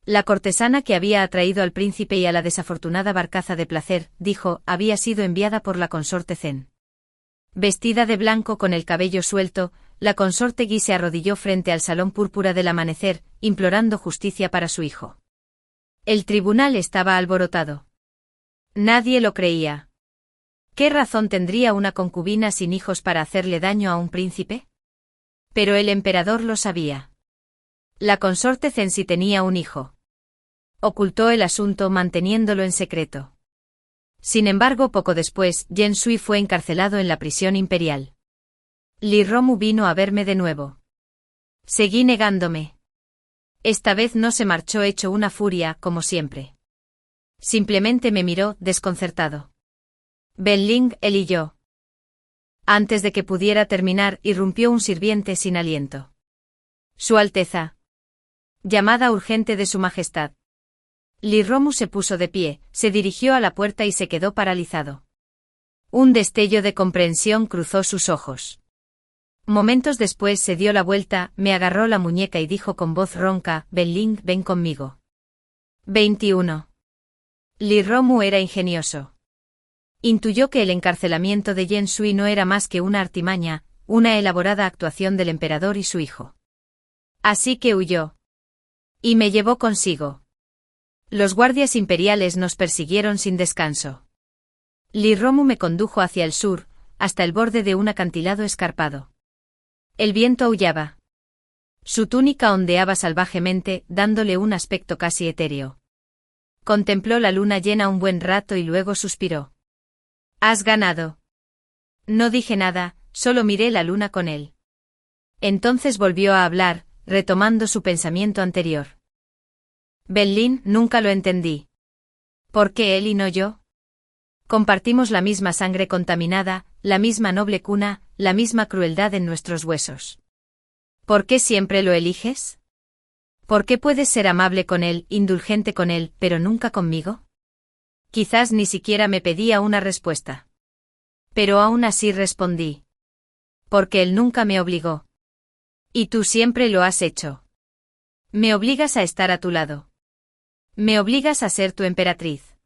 La cortesana que había atraído al príncipe y a la desafortunada barcaza de placer, dijo, había sido enviada por la consorte Zen. Vestida de blanco con el cabello suelto, la consorte Yi se arrodilló frente al salón púrpura del amanecer, implorando justicia para su hijo. El tribunal estaba alborotado. Nadie lo creía. ¿Qué razón tendría una concubina sin hijos para hacerle daño a un príncipe? Pero el emperador lo sabía. La consorte Zen sí tenía un hijo. Ocultó el asunto manteniéndolo en secreto. Sin embargo, poco después, Yan Sui fue encarcelado en la prisión imperial. Lirromu vino a verme de nuevo. Seguí negándome. Esta vez no se marchó hecho una furia, como siempre. Simplemente me miró, desconcertado. Benling, él y yo. Antes de que pudiera terminar, irrumpió un sirviente sin aliento. Su Alteza. Llamada urgente de Su Majestad. Lirromu se puso de pie, se dirigió a la puerta y se quedó paralizado. Un destello de comprensión cruzó sus ojos. Momentos después se dio la vuelta, me agarró la muñeca y dijo con voz ronca, Benling, ven conmigo. 21. Lirromu era ingenioso. Intuyó que el encarcelamiento de Yan Sui no era más que una artimaña, una elaborada actuación del emperador y su hijo. Así que huyó. Y me llevó consigo. Los guardias imperiales nos persiguieron sin descanso. Liromu me condujo hacia el sur, hasta el borde de un acantilado escarpado. El viento aullaba. Su túnica ondeaba salvajemente, dándole un aspecto casi etéreo. Contempló la luna llena un buen rato y luego suspiró. «Has ganado». No dije nada, solo miré la luna con él. Entonces volvió a hablar, retomando su pensamiento anterior. «Benlin, nunca lo entendí. ¿Por qué él y no yo? Compartimos la misma sangre contaminada, la misma noble cuna, la misma crueldad en nuestros huesos. ¿Por qué siempre lo eliges? ¿Por qué puedes ser amable con él, indulgente con él, pero nunca conmigo?» Quizás ni siquiera me pedía una respuesta. Pero aún así respondí. Porque él nunca me obligó. Y tú siempre lo has hecho. Me obligas a estar a tu lado. Me obligas a ser tu emperatriz.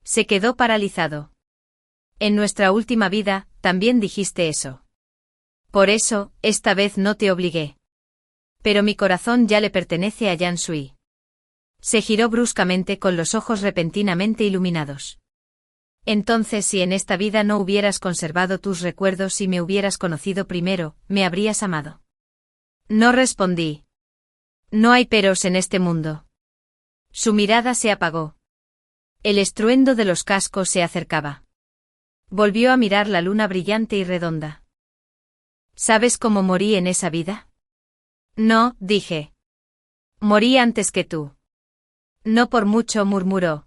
Se quedó paralizado. En nuestra última vida, también dijiste eso. Por eso, esta vez no te obligué. Pero mi corazón ya le pertenece a Yan Sui. Se giró bruscamente con los ojos repentinamente iluminados. Entonces, si en esta vida no hubieras conservado tus recuerdos y me hubieras conocido primero, ¿me habrías amado? No respondí. No hay peros en este mundo. Su mirada se apagó. El estruendo de los cascos se acercaba. Volvió a mirar la luna brillante y redonda. ¿Sabes cómo morí en esa vida? No, dije. Morí antes que tú. No por mucho, murmuró.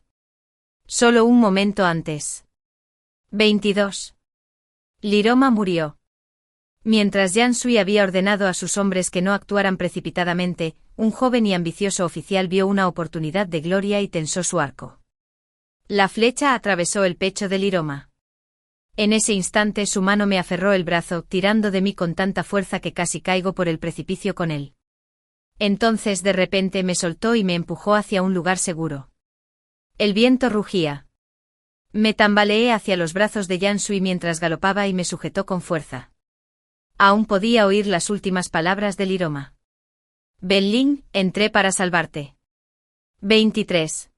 Solo un momento antes. 22. Liroma murió. Mientras Yan Sui había ordenado a sus hombres que no actuaran precipitadamente, un joven y ambicioso oficial vio una oportunidad de gloria y tensó su arco. La flecha atravesó el pecho de Liroma. En ese instante su mano me aferró el brazo, tirando de mí con tanta fuerza que casi caigo por el precipicio con él. Entonces de repente me soltó y me empujó hacia un lugar seguro. El viento rugía. Me tambaleé hacia los brazos de Yan Sui mientras galopaba y me sujetó con fuerza. Aún podía oír las últimas palabras de Liroma. Benlin, entré para salvarte. 23.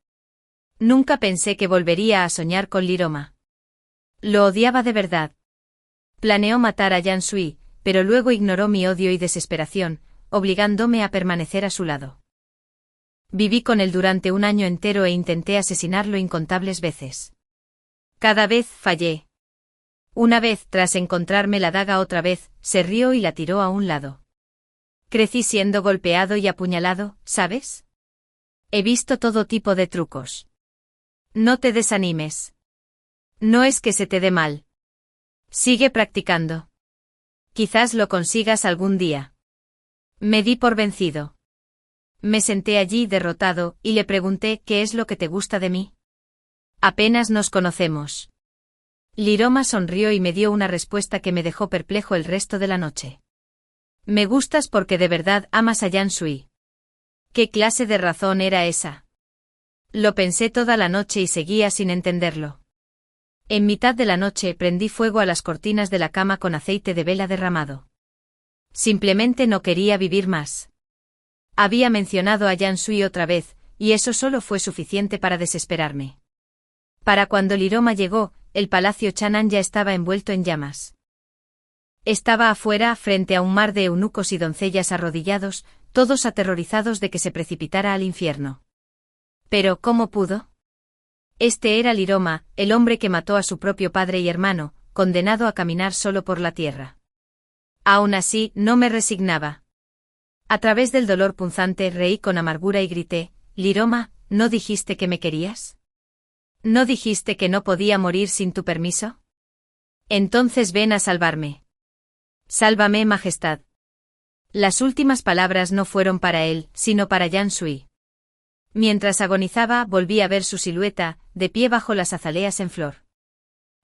Nunca pensé que volvería a soñar con Liroma. Lo odiaba de verdad. Planeó matar a Yan Sui, pero luego ignoró mi odio y desesperación, obligándome a permanecer a su lado. Viví con él durante un año entero e intenté asesinarlo incontables veces. Cada vez fallé. Una vez, tras encontrarme la daga otra vez, se rió y la tiró a un lado. Crecí siendo golpeado y apuñalado, ¿sabes? He visto todo tipo de trucos. No te desanimes. No es que se te dé mal. Sigue practicando. Quizás lo consigas algún día. Me di por vencido. Me senté allí derrotado y le pregunté ¿qué es lo que te gusta de mí? Apenas nos conocemos. Liroma sonrió y me dio una respuesta que me dejó perplejo el resto de la noche. Me gustas porque de verdad amas a Yan Sui. ¿Qué clase de razón era esa? Lo pensé toda la noche y seguía sin entenderlo. En mitad de la noche prendí fuego a las cortinas de la cama con aceite de vela derramado. Simplemente no quería vivir más. Había mencionado a Yan Sui otra vez, y eso solo fue suficiente para desesperarme. Para cuando Liroma llegó, el palacio Chanan ya estaba envuelto en llamas. Estaba afuera, frente a un mar de eunucos y doncellas arrodillados, todos aterrorizados de que se precipitara al infierno. Pero, ¿cómo pudo? Este era Liroma, el hombre que mató a su propio padre y hermano, condenado a caminar solo por la tierra. Aún así, no me resignaba. A través del dolor punzante reí con amargura y grité, Liroma, ¿no dijiste que me querías? ¿No dijiste que no podía morir sin tu permiso? Entonces ven a salvarme. Sálvame, Majestad. Las últimas palabras no fueron para él, sino para Yan Sui. Mientras agonizaba, volví a ver su silueta, de pie bajo las azaleas en flor.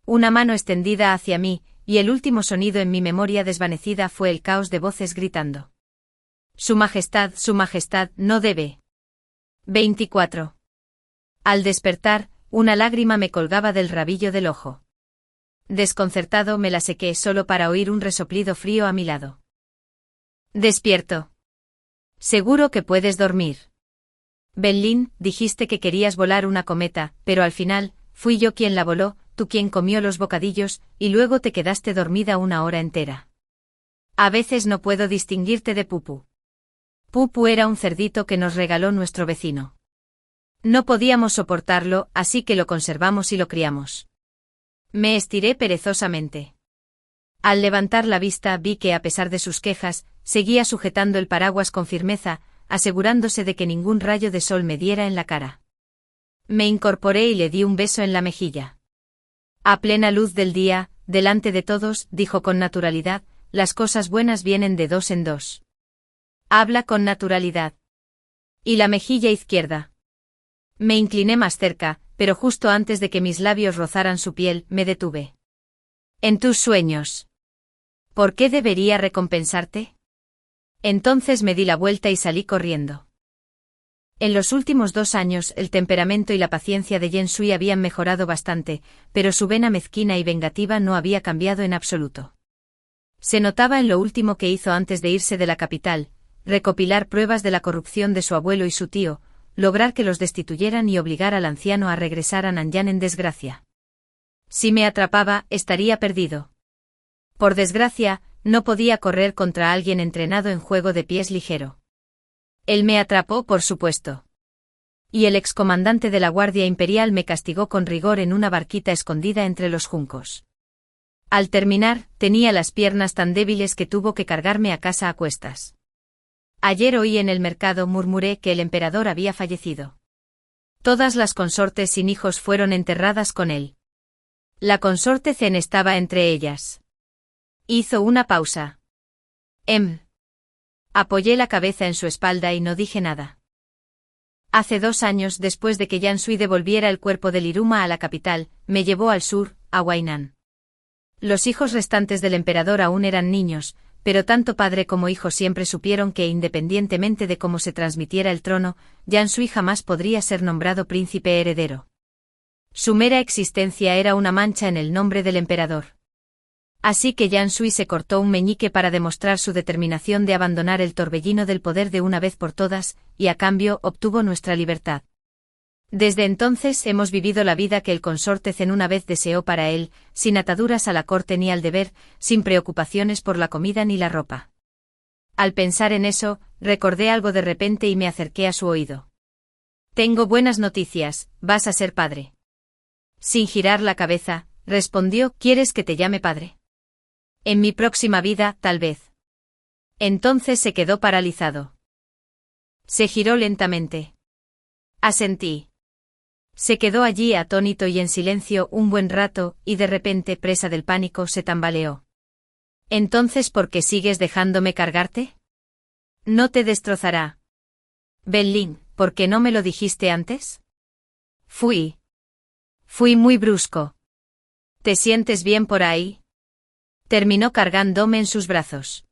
Una mano extendida hacia mí, y el último sonido en mi memoria desvanecida fue el caos de voces gritando. Su Majestad, no debe. 24. Al despertar, una lágrima me colgaba del rabillo del ojo. Desconcertado me la sequé solo para oír un resoplido frío a mi lado. Despierto. Seguro que puedes dormir. Benlin, dijiste que querías volar una cometa, pero al final, fui yo quien la voló, tú quien comió los bocadillos, y luego te quedaste dormida una hora entera. A veces no puedo distinguirte de Pupu. Pupu era un cerdito que nos regaló nuestro vecino. No podíamos soportarlo, así que lo conservamos y lo criamos. Me estiré perezosamente. Al levantar la vista vi que, a pesar de sus quejas, seguía sujetando el paraguas con firmeza, asegurándose de que ningún rayo de sol me diera en la cara. Me incorporé y le di un beso en la mejilla. A plena luz del día, delante de todos, dijo con naturalidad, las cosas buenas vienen de dos en dos. Habla con naturalidad. Y la mejilla izquierda. Me incliné más cerca, pero justo antes de que mis labios rozaran su piel, me detuve. En tus sueños. ¿Por qué debería recompensarte? Entonces me di la vuelta y salí corriendo. En los últimos 2 años el temperamento y la paciencia de Yen Sui habían mejorado bastante, pero su vena mezquina y vengativa no había cambiado en absoluto. Se notaba en lo último que hizo antes de irse de la capital, recopilar pruebas de la corrupción de su abuelo y su tío, lograr que los destituyeran y obligar al anciano a regresar a Nanyan en desgracia. Si me atrapaba, estaría perdido. Por desgracia, no podía correr contra alguien entrenado en juego de pies ligero. Él me atrapó, por supuesto. Y el excomandante de la Guardia Imperial me castigó con rigor en una barquita escondida entre los juncos. Al terminar, tenía las piernas tan débiles que tuvo que cargarme a casa a cuestas. Ayer oí en el mercado, murmuré, que el emperador había fallecido. Todas las consortes sin hijos fueron enterradas con él. La consorte Zen estaba entre ellas. Hizo una pausa. Apoyé la cabeza en su espalda y no dije nada. Hace 2 años, después de que Yen Sui devolviera el cuerpo de Liruma a la capital, me llevó al sur, a Huainan. Los hijos restantes del emperador aún eran niños, pero tanto padre como hijo siempre supieron que, independientemente de cómo se transmitiera el trono, Yen Sui jamás podría ser nombrado príncipe heredero. Su mera existencia era una mancha en el nombre del emperador. Así que Yen Sui se cortó un meñique para demostrar su determinación de abandonar el torbellino del poder de una vez por todas, y a cambio obtuvo nuestra libertad. Desde entonces hemos vivido la vida que el consorte Zen una vez deseó para él, sin ataduras a la corte ni al deber, sin preocupaciones por la comida ni la ropa. Al pensar en eso, recordé algo de repente y me acerqué a su oído. Tengo buenas noticias, vas a ser padre. Sin girar la cabeza, respondió, ¿quieres que te llame padre? En mi próxima vida, tal vez. Entonces se quedó paralizado. Se giró lentamente. Asentí. Se quedó allí atónito y en silencio un buen rato, y de repente, presa del pánico, se tambaleó. ¿Entonces por qué sigues dejándome cargarte? No te destrozará. Benlin, ¿por qué no me lo dijiste antes? Fui muy brusco. ¿Te sientes bien por ahí? Terminó cargándome en sus brazos.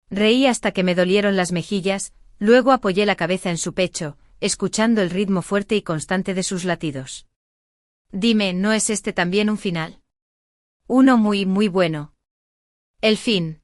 Reí hasta que me dolieron las mejillas, luego apoyé la cabeza en su pecho, escuchando el ritmo fuerte y constante de sus latidos. Dime, ¿no es este también un final? Uno muy, muy bueno. El fin.